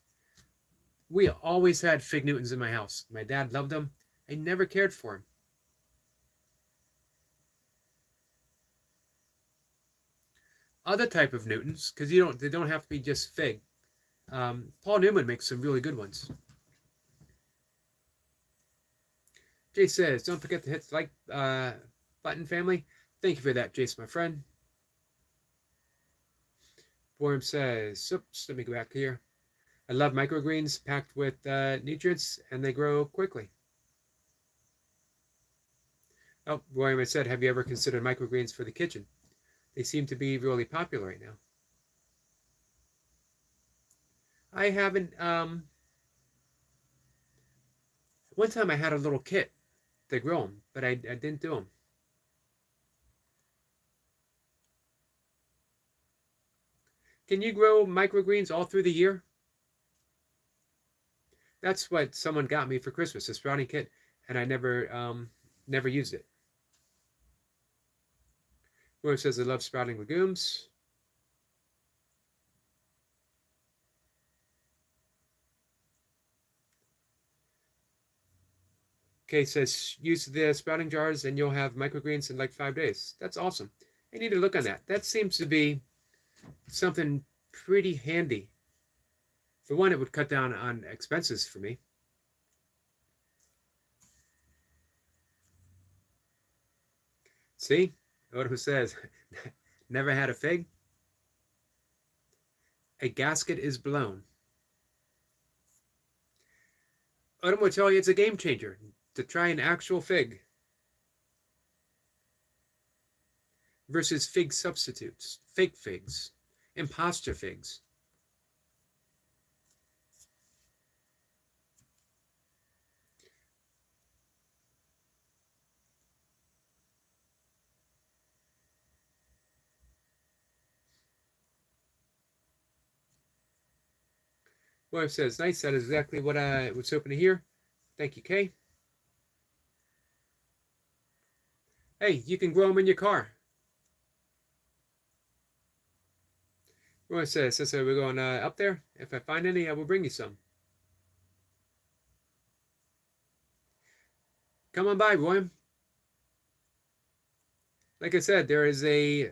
We always had fig Newtons in my house. My dad loved them. I never cared for them. Other type of Newtons, because they don't have to be just fig. Paul Newman makes some really good ones. Jay says, don't forget to hit the like button, family. Thank you for that, Jace, my friend. Borum says, oops, let me go back here. I love microgreens packed with nutrients, and they grow quickly. Oh, Borum said, have you ever considered microgreens for the kitchen? They seem to be really popular right now. I haven't. One time I had a little kit to grow them, but I didn't do them. Can you grow microgreens all through the year? That's what someone got me for Christmas, a sprouting kit, and I never used it. Whoever says I love sprouting legumes. Okay, says use the sprouting jars and you'll have microgreens in like 5 days. That's awesome. I need to look on that. That seems to be something pretty handy. For one, it would cut down on expenses for me. See? Odo says, never had a fig? a gasket is blown. Odom will tell you it's a game changer to try an actual fig versus fig substitutes, fake figs, imposter figs. William says, nice, that is exactly what I was hoping to hear. Thank you, Kay. Hey, you can grow them in your car. William says, so we're going up there. If I find any, I will bring you some. Come on by, William. Like I said, there is a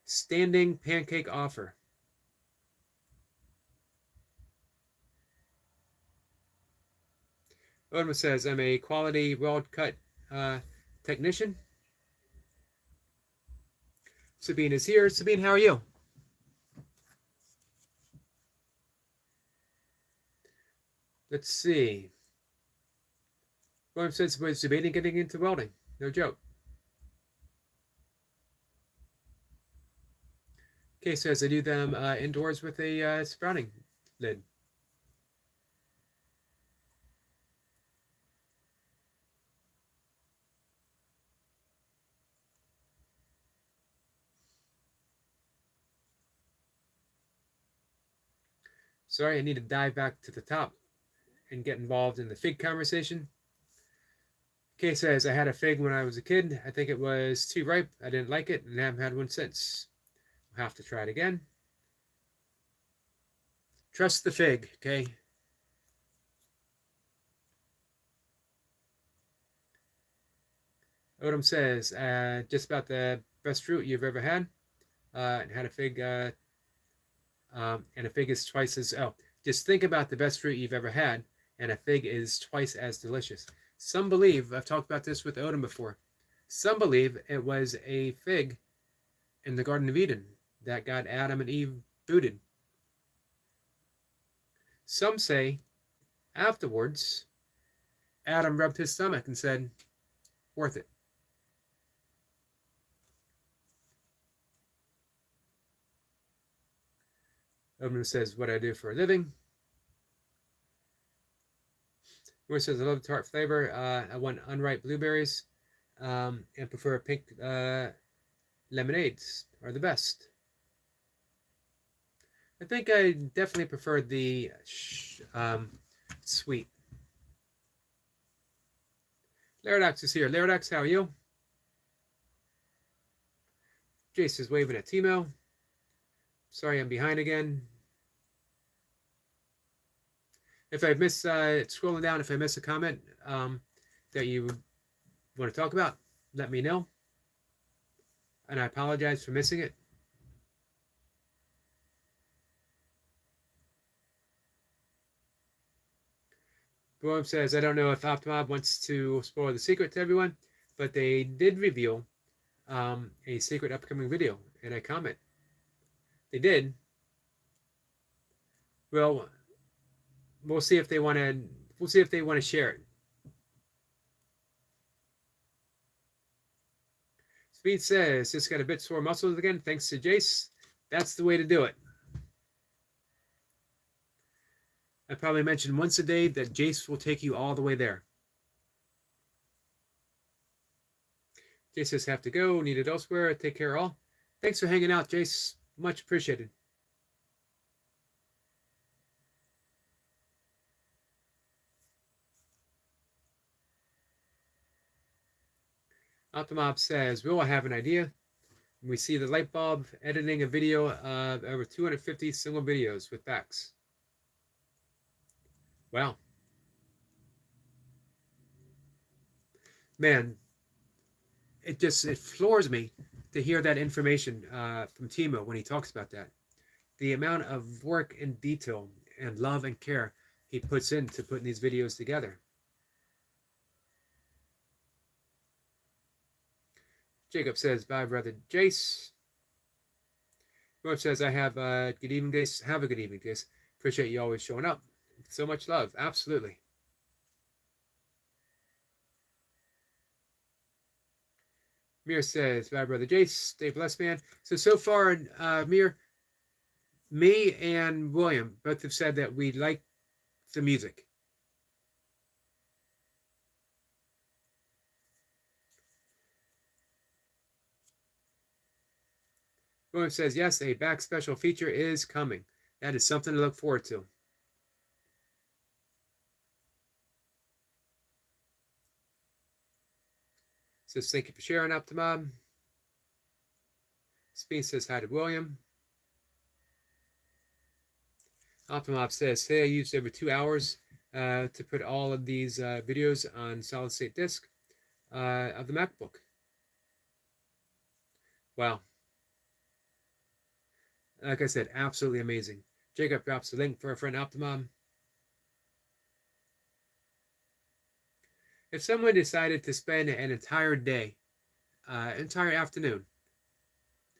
standing pancake offer. Odom says, I'm a quality, well-cut technician. Sabine is here. Sabine, how are you? Let's see. Odom says, was debating getting into welding. No joke. Kay says, I do them indoors with a sprouting lid. Sorry, I need to dive back to the top and get involved in the fig conversation. Kay says, I had a fig when I was a kid. I think it was too ripe. I didn't like it and haven't had one since. I'll have to try it again. Trust the fig, okay? Odom says, just about the best fruit you've ever had. And had a fig, and a fig is twice as, just think about the best fruit you've ever had, and a fig is twice as delicious. Some believe, I've talked about this with Odom before, some believe it was a fig in the Garden of Eden that got Adam and Eve booted. Some say afterwards, Adam rubbed his stomach and said, worth it. Odom says, what I do for a living. Moore says, I love the tart flavor. I want unripe blueberries and prefer pink lemonades are the best. I think I definitely prefer the sweet. Laradox is here. Laradox, how are you? Jace is waving at Timo. Sorry, I'm behind again. If I miss scrolling down, if I miss a comment that you want to talk about, let me know. And I apologize for missing it. Boom says, I don't know if Optimob wants to spoil the secret to everyone, but they did reveal a secret upcoming video in a comment. They did. Well, we'll see if they want to. We'll see if they want to share it. Speed says, just got a bit sore muscles again. Thanks to Jace. That's the way to do it. I probably mentioned once a day that Jace will take you all the way there. Jace says, have to go. Needed elsewhere. Take care all. Thanks for hanging out, Jace. Much appreciated. Optimob says, we all have an idea. We see the light bulb editing a video of over 250 single videos with backs. Wow. Man, it floors me to hear that information from Timo when he talks about that. The amount of work and detail and love and care he puts into putting these videos together. Jacob says, bye, brother Jace. William says, I have a good evening, Dace. Have a good evening, Dace. Appreciate you always showing up. So much love. Absolutely. Mir says, bye, brother Jace. Stay blessed, man. So far, Mir, me and William both have said that we like the music. William says, yes, a back special feature is coming. That is something to look forward to. Says, thank you for sharing, Optimum. Speed says, hi to William. Optimum says, today I used over 2 hours to put all of these videos on solid state disk of the MacBook. Wow. Like I said, absolutely amazing. Jacob drops the link for our friend Optimum. If someone decided to spend an entire day, entire afternoon,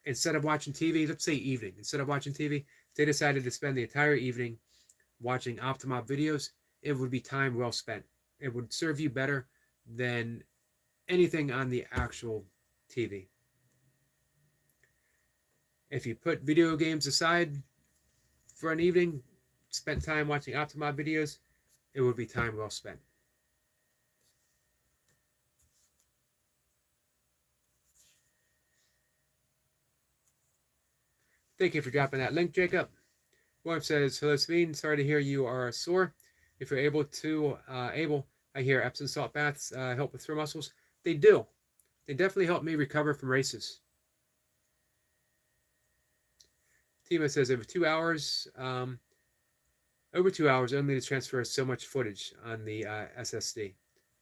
instead of watching TV, let's say evening, instead of watching TV, they decided to spend the entire evening watching Optimum videos, it would be time well spent. It would serve you better than anything on the actual TV. If you put video games aside for an evening, spent time watching Optimum videos, it would be time well spent. Thank you for dropping that link, Jacob. William says, hello, Sabine. Sorry to hear you are sore. If you're able, I hear Epsom salt baths help with throw muscles. They do. They definitely help me recover from races. Tima says, over 2 hours, only to transfer so much footage on the SSD.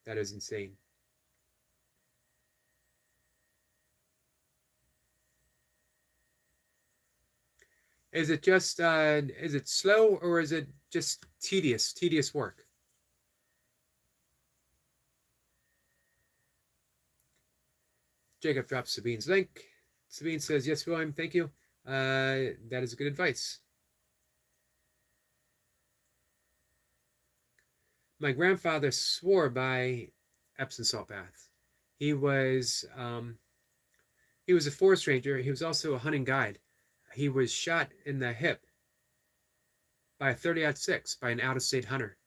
That is insane. Is it just, is it slow or is it just tedious work? Jacob drops Sabine's link. Sabine says, yes, William, thank you. That is good advice. My grandfather swore by Epsom salt baths. He was a forest ranger. He was also a hunting guide. He was shot in the hip by a 30-06 by an out-of-state hunter.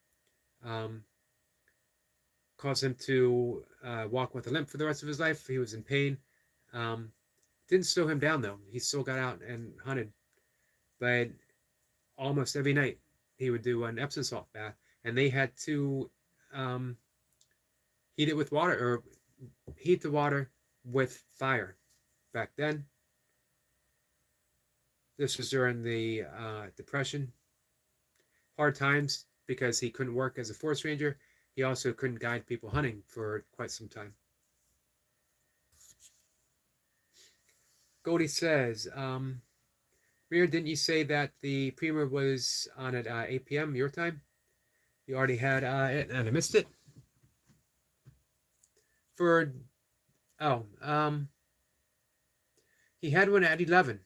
Caused him to walk with a limp for the rest of his life. He was in pain. Didn't slow him down, though. He still got out and hunted. But almost every night, he would do an Epsom salt bath. And they had to heat it with water, or heat the water with fire. Back then, this was during the Depression. Hard times because he couldn't work as a forest ranger. He also couldn't guide people hunting for quite some time. Goldie says, Mir, didn't you say that the premier was on at 8 p.m. your time? You already had it and I missed it. He had one at 11.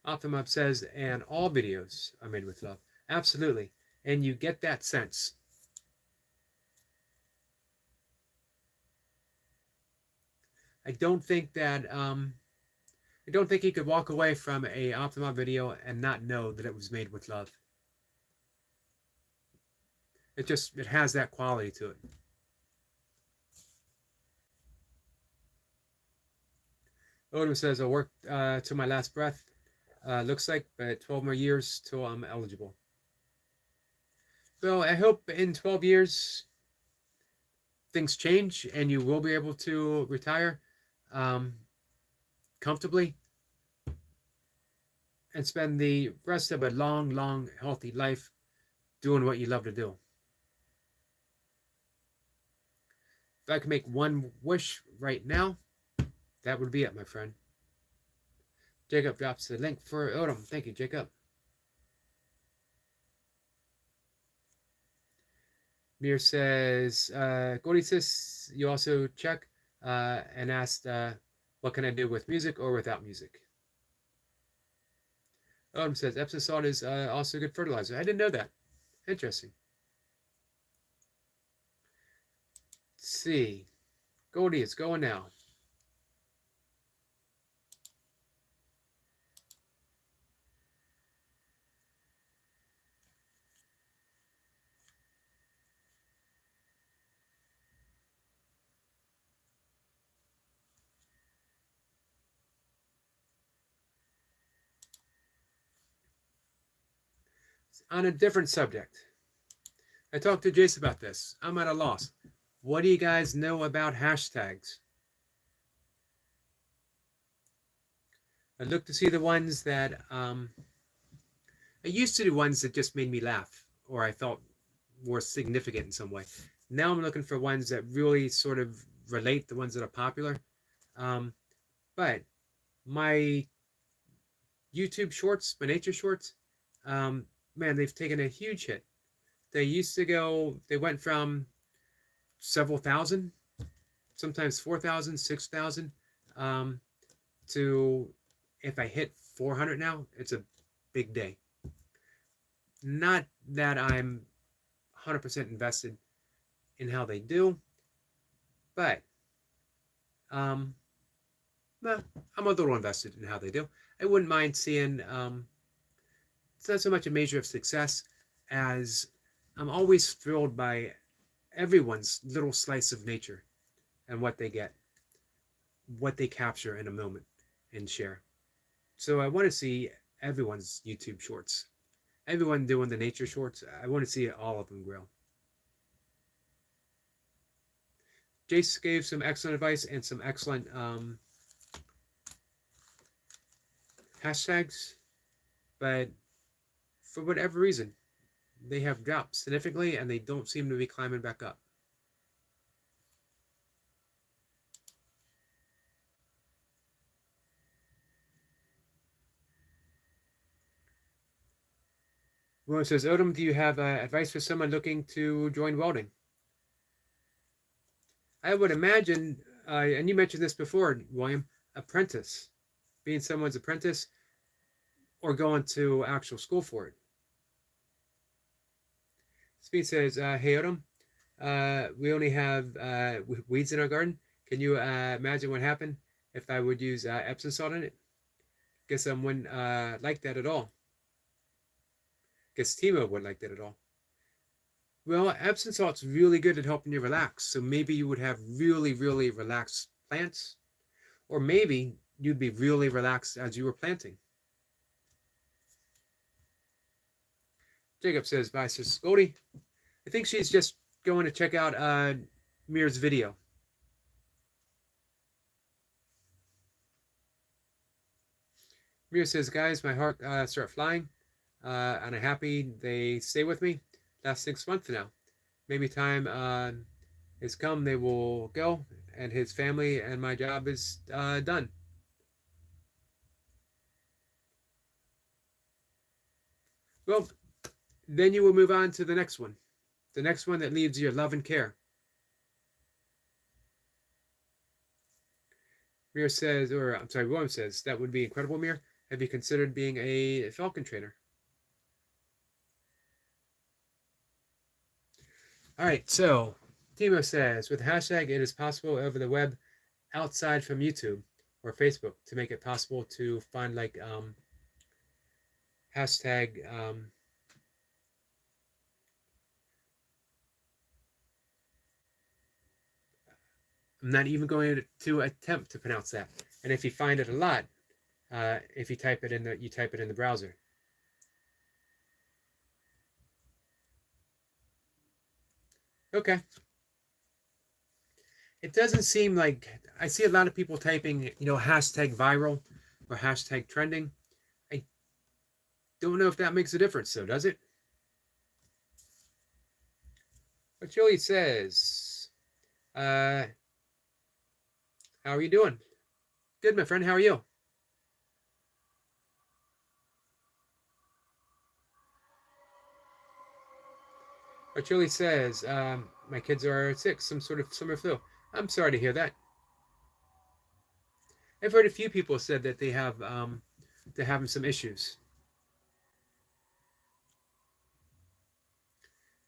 Optimum says, and all videos are made with love. Absolutely. And you get that sense. I don't think he could walk away from a Optimum video and not know that it was made with love. It has that quality to it. Odom says, I'll work to my last breath. Looks like, but 12 more years till I'm eligible. So I hope in 12 years things change and you will be able to retire comfortably and spend the rest of a long, healthy life doing what you love to do. If I could make one wish right now, that would be it, my friend. Jacob drops the link for Odom. Thank you, Jacob. Mir says, Goldie says, you also check and asked What can I do with music or without music? Odom says Epsom salt is also good fertilizer. I didn't know that. Interesting. Let's see. Goldie, it's going now. On a different subject, I talked to Jace about this. I'm at a loss. What do you guys know about hashtags? I look to see the ones that I used to do ones that just made me laugh or I felt were significant in some way. Now I'm looking for ones that really sort of relate, the ones that are popular. But my YouTube shorts, my nature shorts, man, they've taken a huge hit. They used to go, they went from several thousand, sometimes 4,000, 6,000, to if I hit 400 now, it's a big day. Not that I'm 100% invested in how they do, but well, I'm a little invested in how they do. I wouldn't mind seeing, it's not so much a measure of success as I'm always thrilled by everyone's little slice of nature and what they get, what they capture in a moment and share. So I want to see everyone's YouTube shorts. Everyone doing the nature shorts, I want to see all of them grow. Jace gave some excellent advice and some excellent hashtags, but for whatever reason, they have dropped significantly and they don't seem to be climbing back up. William says, Odom, do you have advice for someone looking to join welding? I would imagine, and you mentioned this before, William, apprentice, being someone's apprentice or going to actual school for it. Speed says, hey, Odom, we only have weeds in our garden. Can you imagine what happened if I would use Epsom salt in it? Guess I wouldn't like that at all. Guess Timo wouldn't like that at all. Well, Epsom salt's really good at helping you relax. So maybe you would have really, really relaxed plants. Or maybe you'd be really relaxed as you were planting. Jacob says, bye, says Goldie. I think she's just going to check out Mir's video. Mir says, guys, my heart start flying. And I'm happy they stay with me last 6 months now. Maybe time has come, they will go, and his family and my job is done. Well, then you will move on to the next one. The next one that needs your love and care. Mir says, or I'm sorry, William says, that would be incredible, Mir. Have you considered being a falcon trainer? All right, so Timo says, with the hashtag, it is possible over the web outside from YouTube or Facebook to make it possible to find like hashtag I'm not even going to attempt to pronounce that. And if you find it a lot, if you type it in the browser. Okay. It doesn't seem like I see a lot of people typing, hashtag viral or hashtag trending. I don't know if that makes a difference, though, does it? But Julie says, how are you doing? Good, my friend. How are you? But Julie says, my kids are sick, some sort of summer flu. I'm sorry to hear that. I've heard a few people said that they're having some issues.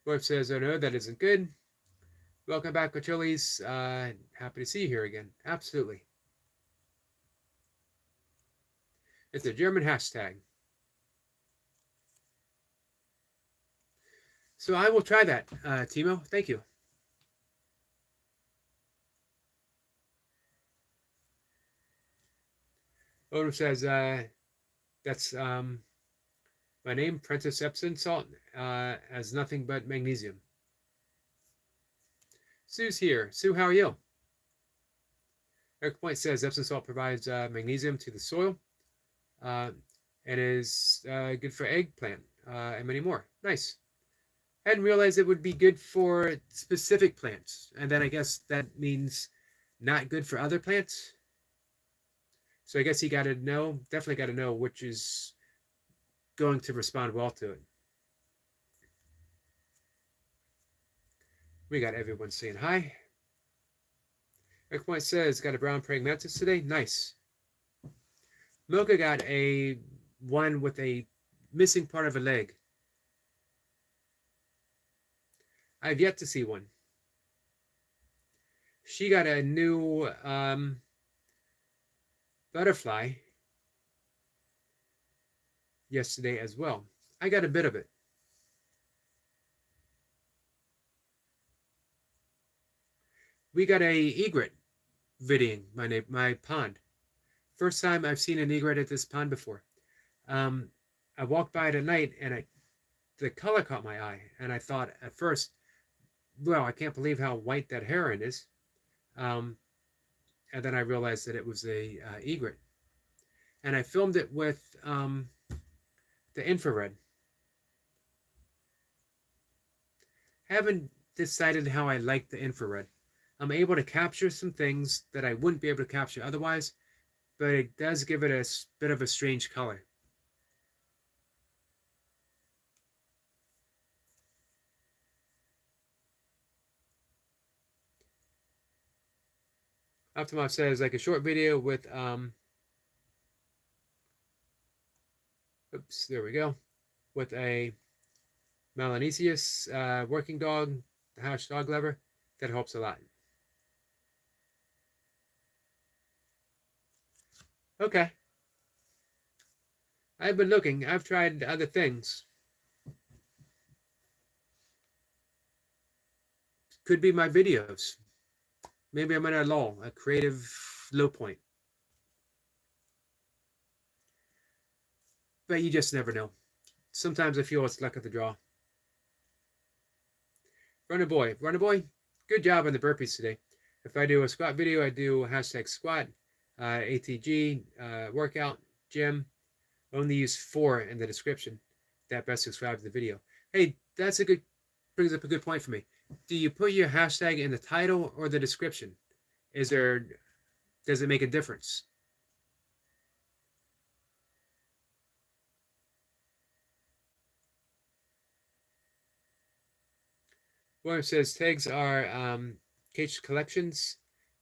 Wife says, "Oh no, that isn't good. Welcome back, Coachilles. Happy to see you here again. Absolutely. It's a German hashtag. So I will try that, Timo. Thank you." Odom says, "That's my name, Princess Epsom salt, has nothing but magnesium." Sue's here. Sue, how are you? Eric Point says Epsom salt provides magnesium to the soil and is good for eggplant and many more. Nice. I hadn't realized it would be good for specific plants. And then I guess that means not good for other plants. So I guess you got to know, definitely got to know which is going to respond well to it. We got everyone saying hi. Eric Point says, got a brown praying mantis today. Nice. Milka got a one with a missing part of a leg. I've yet to see one. She got a new butterfly yesterday as well. I got a bit of it. We got a egret viddying my pond. First time I've seen an egret at this pond before. I walked by it at night and the color caught my eye. And I thought at first, well, I can't believe how white that heron is. And then I realized that it was a egret. And I filmed it with the infrared. Haven't decided how I like the infrared. I'm able to capture some things that I wouldn't be able to capture otherwise, but it does give it a bit of a strange color. Optimov says like a short video with oops, there we go, with a Melanesius working dog, the hash dog lever, that helps a lot. Okay. I've been looking. I've tried other things. Could be my videos. Maybe I'm at a lull, a creative low point. But you just never know. Sometimes I feel it's luck of the draw. Runner boy, good job on the burpees today. If I do a squat video, I do hashtag squat, ATG, workout, gym. Only use 4 in the description. That best describes the video. Hey, brings up a good point for me. Do you put your hashtag in the title or the description? Does it make a difference? William says tags are cage collections.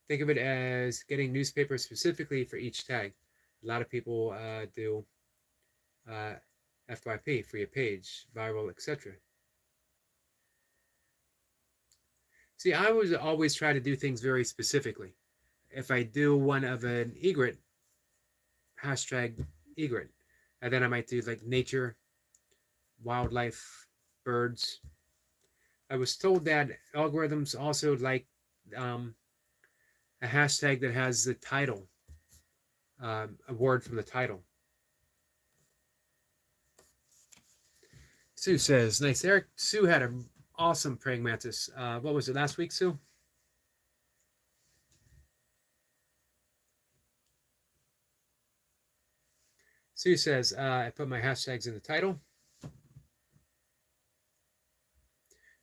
Think of it as getting newspapers specifically for each tag. A lot of people do FYP for your page, viral, etc. See, I was always try to do things very specifically. If I do one of an egret, hashtag egret, and then I might do like nature, wildlife, birds. I was told that algorithms also like a hashtag that has the title, a word from the title. Sue says, nice, Eric. Sue had an awesome praying mantis. What was it, last week, Sue? Sue says, I put my hashtags in the title.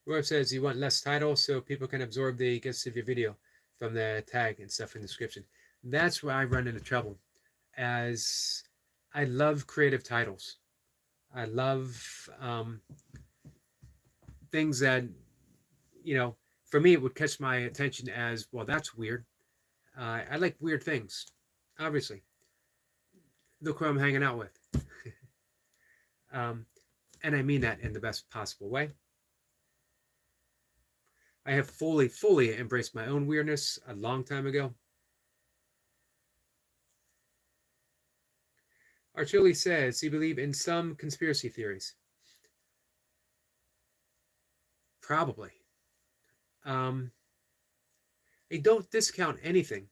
Roy says you want less title so people can absorb the gist of your video from the tag and stuff in the description. That's where I run into trouble, as I love creative titles. I love things that, for me, it would catch my attention as, well, that's weird. I like weird things. Obviously, look who I'm hanging out with. um, and I mean that in the best possible way. I have fully embraced my own weirdness a long time ago. Archili says he believes in some conspiracy theories. Probably. Um, I don't discount anything.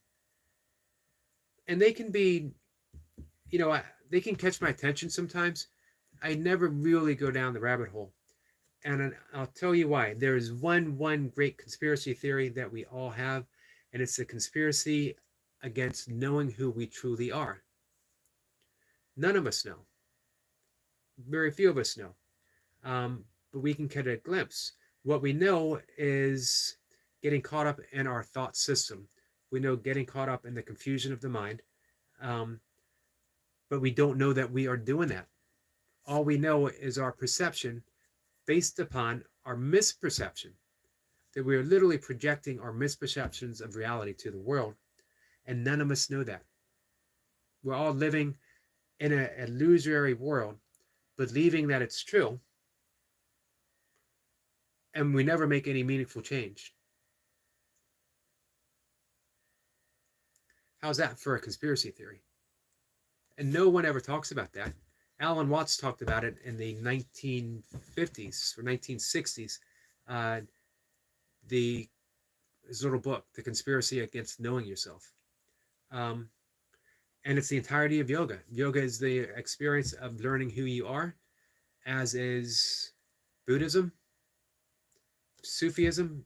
And they can be, they can catch my attention sometimes. I never really go down the rabbit hole. And I'll tell you why. There is one great conspiracy theory that we all have, and it's a conspiracy against knowing who we truly are. None of us know. Very few of us know. But we can get a glimpse. What we know is getting caught up in our thought system. We know getting caught up in the confusion of the mind. But we don't know that we are doing that. All we know is our perception based upon our misperception, that we are literally projecting our misperceptions of reality to the world, and none of us know that. We're all living in an illusory world, believing that it's true, and we never make any meaningful change. How's that for a conspiracy theory? And no one ever talks about that. Alan Watts talked about it in the 1950s or 1960s. His little book, The Conspiracy Against Knowing Yourself. And it's the entirety of yoga. Yoga is the experience of learning who you are, as is Buddhism, Sufism,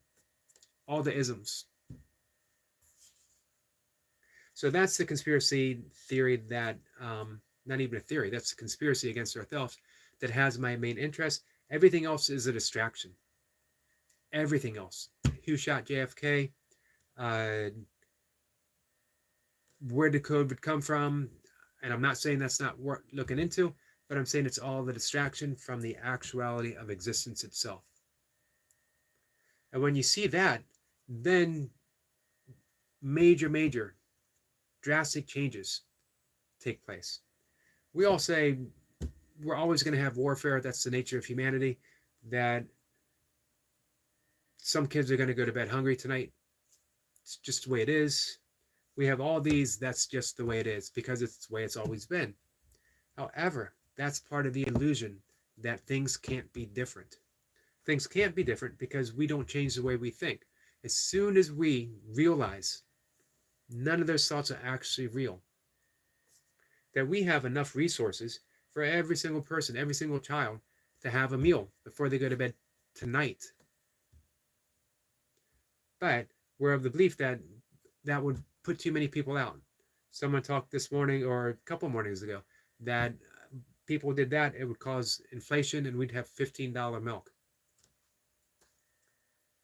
all the isms. So that's the conspiracy theory that, not even a theory, that's a conspiracy against ourselves that has my main interest. Everything else is a distraction. Everything else. Who shot JFK? Where did COVID come from? And I'm not saying that's not worth looking into, but I'm saying it's all the distraction from the actuality of existence itself. And when you see that, then major drastic changes take place. We all say we're always going to have warfare. That's the nature of humanity. That some kids are going to go to bed hungry tonight. It's just the way it is. We have all these, that's just the way it is, because it's the way it's always been. However, that's part of the illusion that things can't be different. Things can't be different because we don't change the way we think. As soon as we realize none of those thoughts are actually real, that we have enough resources for every single person, every single child, to have a meal before they go to bed tonight. But we're of the belief that that would put too many people out. Someone talked this morning or a couple mornings ago that people did that, it would cause inflation and we'd have $15 milk.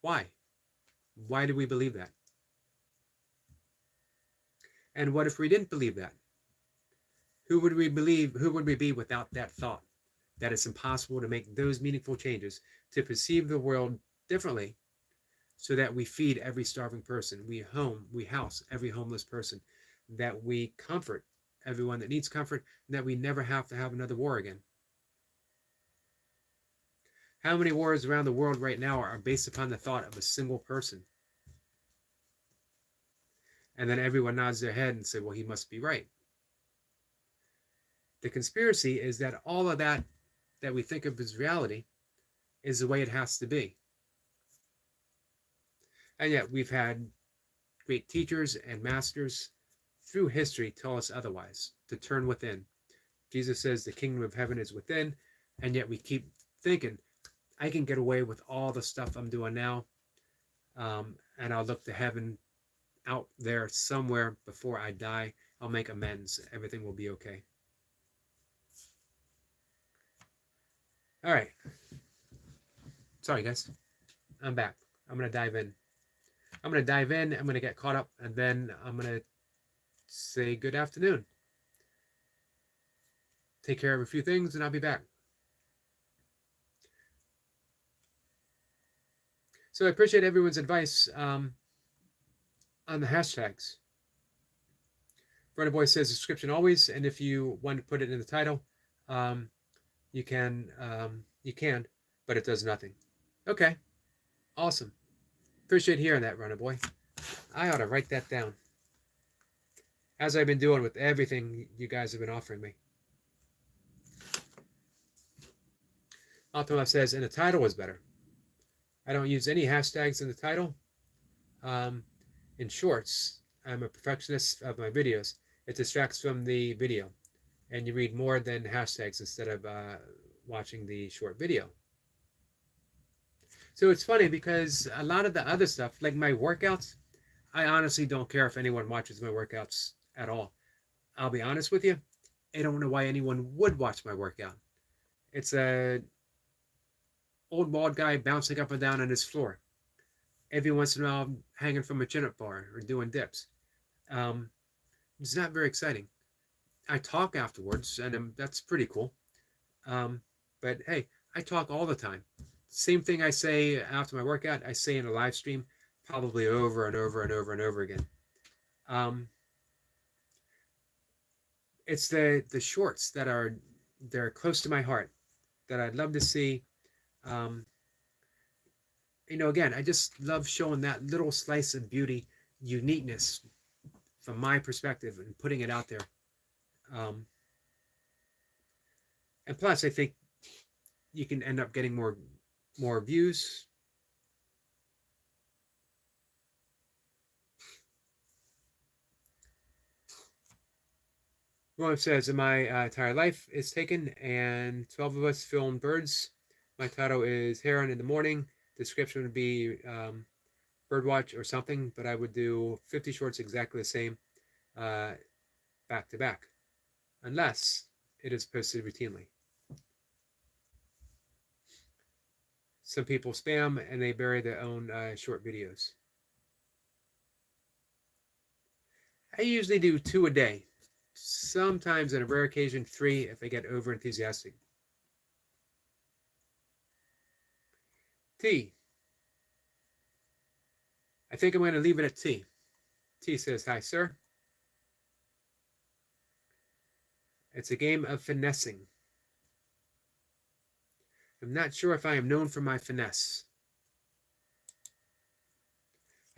Why? Why do we believe that? And what if we didn't believe that? Who would we believe? Who would we be without that thought? That it's impossible to make those meaningful changes, to perceive the world differently, so that we feed every starving person, we house every homeless person, that we comfort everyone that needs comfort, and that we never have to have another war again. How many wars around the world right now are based upon the thought of a single person? And then everyone nods their head and say, well, he must be right. The conspiracy is that all of that we think of as reality is the way it has to be. And yet we've had great teachers and masters through history tell us otherwise, to turn within. Jesus says the kingdom of heaven is within, and yet we keep thinking, I can get away with all the stuff I'm doing now, and I'll look to heaven out there somewhere before I die. I'll make amends. Everything will be okay. All right. Sorry, guys. I'm back. I'm going to dive in. I'm going to get caught up, and then I'm going to say good afternoon. Take care of a few things, and I'll be back. So I appreciate everyone's advice on the hashtags. Runner Boy says description always, and if you want to put it in the title, you can, but it does nothing. Okay, awesome. Appreciate hearing that, Runner Boy. I ought to write that down, as I've been doing with everything you guys have been offering me. Optimal says, and the title is better. I don't use any hashtags in the title. In shorts, I'm a perfectionist of my videos. It distracts from the video, and you read more than hashtags instead of watching the short video. So it's funny because a lot of the other stuff, like my workouts, I honestly don't care if anyone watches my workouts at all. I'll be honest with you, I don't know why anyone would watch my workout. It's a old bald guy bouncing up and down on his floor. Every once in a while, hanging from a chin-up bar or doing dips. It's not very exciting. I talk afterwards, and that's pretty cool. But hey, I talk all the time. Same thing I say after my workout, I say in a live stream, probably over and over and over and over again. It's the shorts that they're close to my heart, that I'd love to see. Again, I just love showing that little slice of beauty, uniqueness from my perspective, and putting it out there. And plus, I think you can end up getting more views. William says, my entire life is taken, and 12 of us filmed birds. My title is Heron in the Morning. Description would be Birdwatch or something, but I would do 50 shorts exactly the same, back to back, unless it is posted routinely. Some people spam and they bury their own short videos. I usually do 2 a day. Sometimes, on a rare occasion, 3 if I get over enthusiastic. T. I think I'm going to leave it at T. T says, hi, sir. It's a game of finessing. I'm not sure if I am known for my finesse.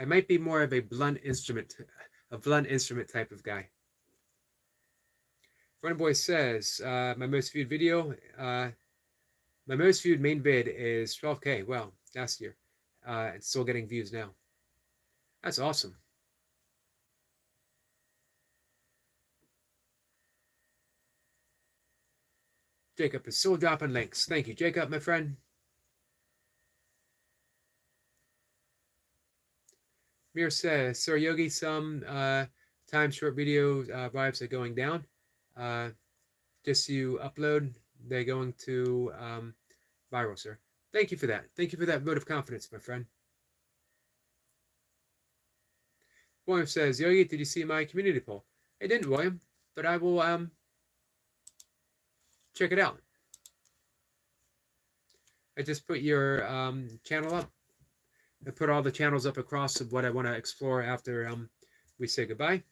I might be more of a blunt instrument type of guy. Runner Boy says, my most viewed video, my most viewed main vid is 12K. Well, last year. It's still getting views now. That's awesome. Jacob is still dropping links. Thank you, Jacob, my friend. Mir says, Sir Yogi, some time short video vibes are going down. Just you upload, they're going to viral, sir. Thank you for that. Thank you for that vote of confidence, my friend. William says, Yogi, did you see my community poll? I didn't, William, but I will check it out. I just put your channel up. I put all the channels up across of what I want to explore after we say goodbye.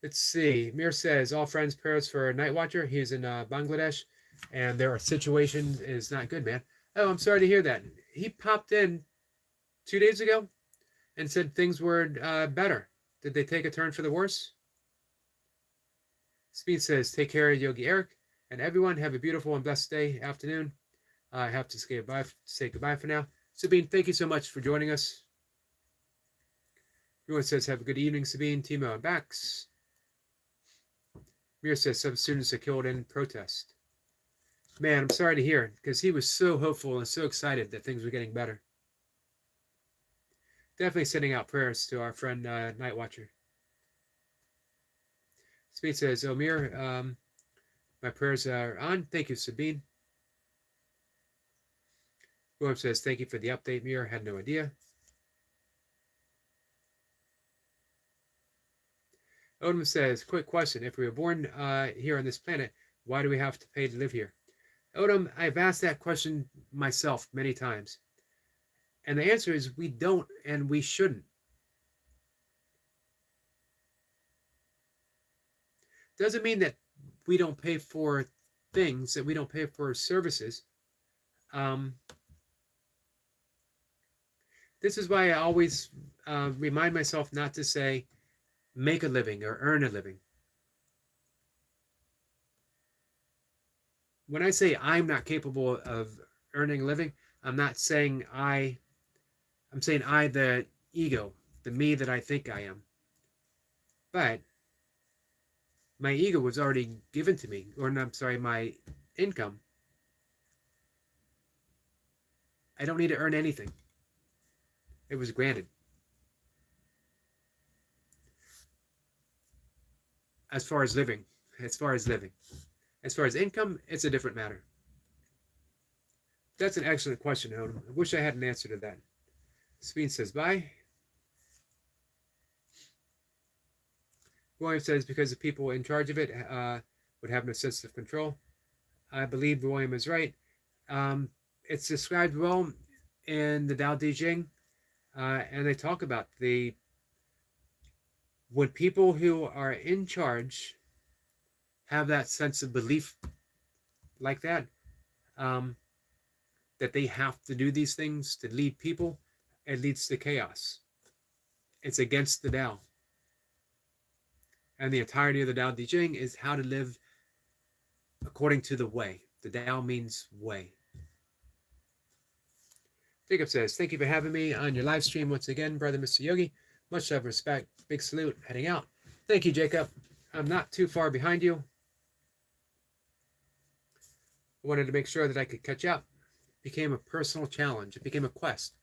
Let's see. Mir says, all friends prayers for Night Watcher. He's in Bangladesh, and their situation is not good, man. Oh, I'm sorry to hear that. He popped in 2 days ago and said things were better. Did they take a turn for the worse? Speed says, take care, Yogi Eric, and everyone. Have a beautiful and blessed day, afternoon. I have to say goodbye for now. Sabine, thank you so much for joining us. Everyone says, have a good evening, Sabine, Timo, and Bax. Mir says, some students are killed in protest. Man, I'm sorry to hear, because he was so hopeful and so excited that things were getting better. Definitely sending out prayers to our friend Night Watcher. Speed says, Omir, my prayers are on. Thank you, Sabine. William says, thank you for the update, Mir. Had no idea. Odom says, quick question. If we were born here on this planet, why do we have to pay to live here? Odom, I've asked that question myself many times. And the answer is we don't and we shouldn't. Doesn't mean that we don't pay for things, that we don't pay for services. Um, this is why I always remind myself not to say make a living or earn a living. When I say I'm not capable of earning a living, I'm not saying I'm saying I, the ego, the me that I think I am. But my ego was already given to me, or I'm sorry, my income. I don't need to earn anything. It was granted. As far as living, as far as living, as far as income, it's a different matter. That's an excellent question, Odom. I wish I had an answer to that. Speed says bye. William says because the people in charge of it would have no sense of control. I believe William is right. It's described well in the Tao Te Ching, and they talk about when people who are in charge have that sense of belief like that, that they have to do these things to lead people, it leads to chaos. It's against the Tao. And the entirety of the Tao Te Ching is how to live according to the way. The Tao means way. Jacob says, thank you for having me on your live stream once again, brother Mr. Yogi. Much love, respect, big salute, heading out. Thank you, Jacob. I'm not too far behind you. I wanted to make sure that I could catch up. It became a personal challenge. It became a quest.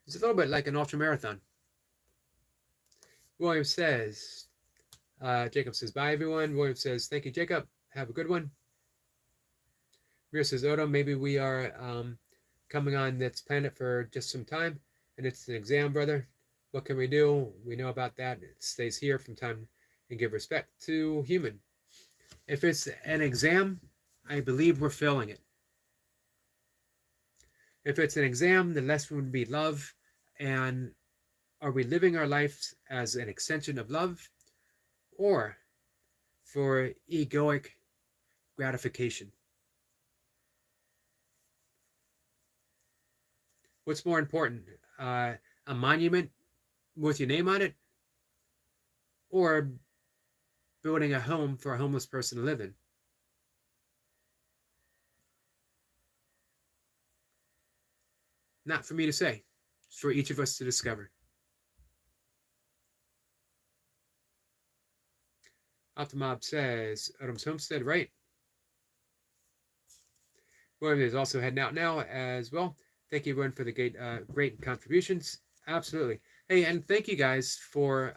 It's a little bit like an ultra marathon. William says, Jacob says, bye, everyone. William says, thank you, Jacob. Have a good one. Mir says, Odo, maybe we are coming on this planet for just some time, and it's an exam, brother. What can we do? We know about that. It stays here from time and give respect to human. If it's an exam, I believe we're failing it. If it's an exam, the lesson would be love. And are we living our lives as an extension of love or for egoic gratification? What's more important, a monument with your name on it, or building a home for a homeless person to live in? Not for me to say. It's for each of us to discover. Optimob says, Adam's Homestead, right? William is also heading out now as well. Thank you, everyone, for the great contributions. Absolutely. Hey, and thank you guys for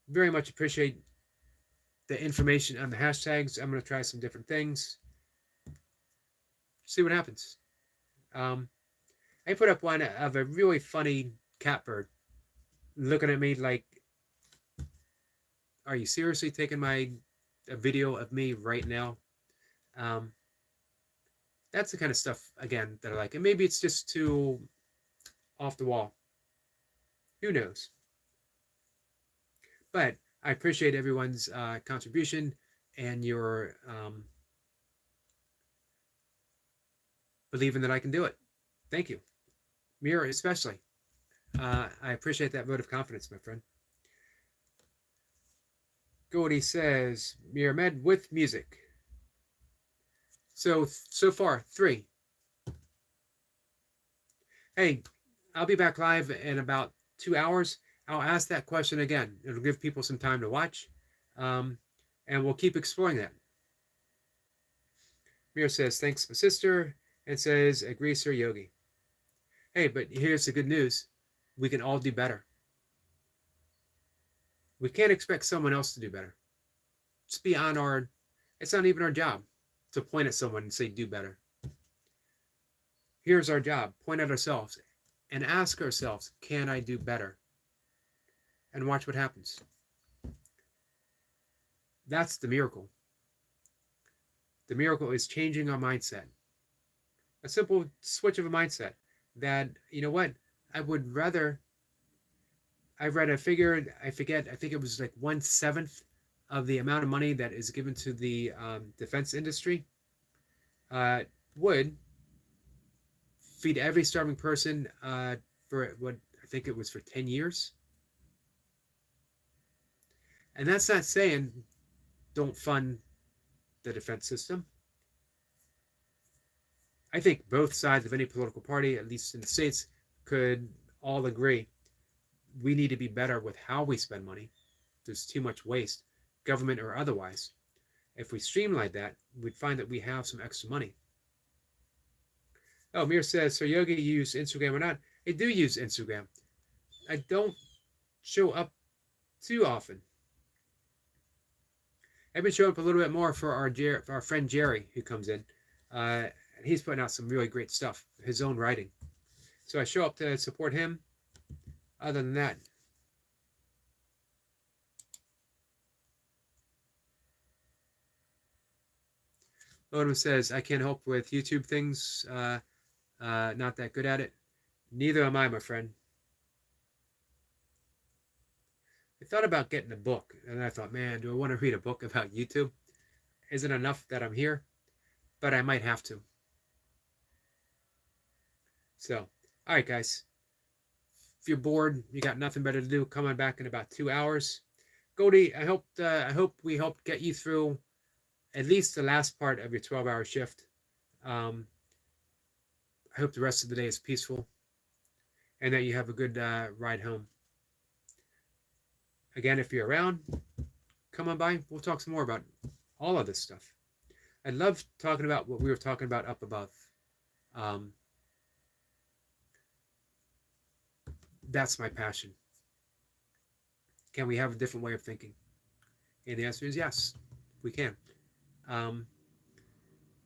very much appreciate the information on the hashtags. I'm going to try some different things. See what happens. I put up one of a really funny catbird looking at me like, are you seriously taking a video of me right now? That's the kind of stuff, again, that I like. And maybe it's just too off the wall. Who knows? But I appreciate everyone's contribution and your believing that I can do it. Thank you. Mira, especially. I appreciate that vote of confidence, my friend. Gordy says, Mira Med with music. So far, 3. Hey, I'll be back live in about 2 hours. I'll ask that question again. It'll give people some time to watch. And we'll keep exploring that. Mira says, thanks, my sister. And says, agree, Sir Yogi. Hey, but here's the good news. We can all do better. We can't expect someone else to do better. It's beyond it's not even our job to point at someone and say, do better. Here's our job. Point at ourselves and ask ourselves, can I do better? And watch what happens. That's the miracle. The miracle is changing our mindset. A simple switch of a mindset. that, you know what, I would rather, I read a figure, I forget, I think it was like 1/7 of the amount of money that is given to the defense industry uh, would feed every starving person for what I think it was for 10 years. And that's not saying don't fund the defense system. I think both sides of any political party, at least in the States, could all agree we need to be better with how we spend money. There's too much waste, government or otherwise. If we streamline that, we'd find that we have some extra money. Oh, Mir says, so Yogi, you use Instagram or not? I do use Instagram. I don't show up too often. I've been showing up a little bit more for our friend Jerry, who comes in. He's putting out some really great stuff, his own writing. So I show up to support him. Other than that, Odom says, I can't help with YouTube things. Not that good at it. Neither am I, my friend. I thought about getting a book, and I thought, man, do I want to read a book about YouTube? Isn't enough that I'm here? But I might have to. So, all right, guys. If you're bored, you got nothing better to do, come on back in about 2 hours. Goldie, I hope we helped get you through at least the last part of your 12-hour shift. I hope the rest of the day is peaceful and that you have a good ride home. Again, if you're around, come on by. We'll talk some more about all of this stuff. I love talking about what we were talking about up above. That's my passion. Can we have a different way of thinking? And the answer is yes, we can.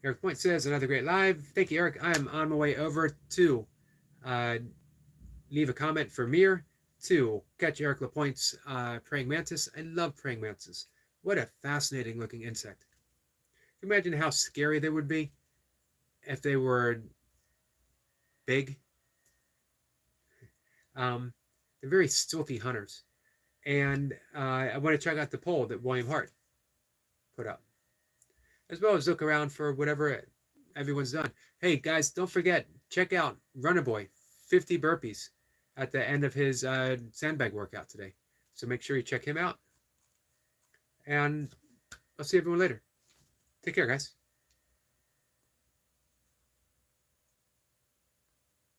Eric Point says, another great live. Thank you, Eric. I am on my way over to leave a comment for Mir to catch Eric LaPointe's praying mantis. I love praying mantises. What a fascinating looking insect. Can you imagine how scary they would be if they were big? They're very stealthy hunters. And I want to check out the poll that William Hart put up, as well as look around for whatever everyone's done. Hey, guys, don't forget, check out Runner Boy, 50 burpees at the end of his sandbag workout today. So make sure you check him out. And I'll see everyone later. Take care, guys.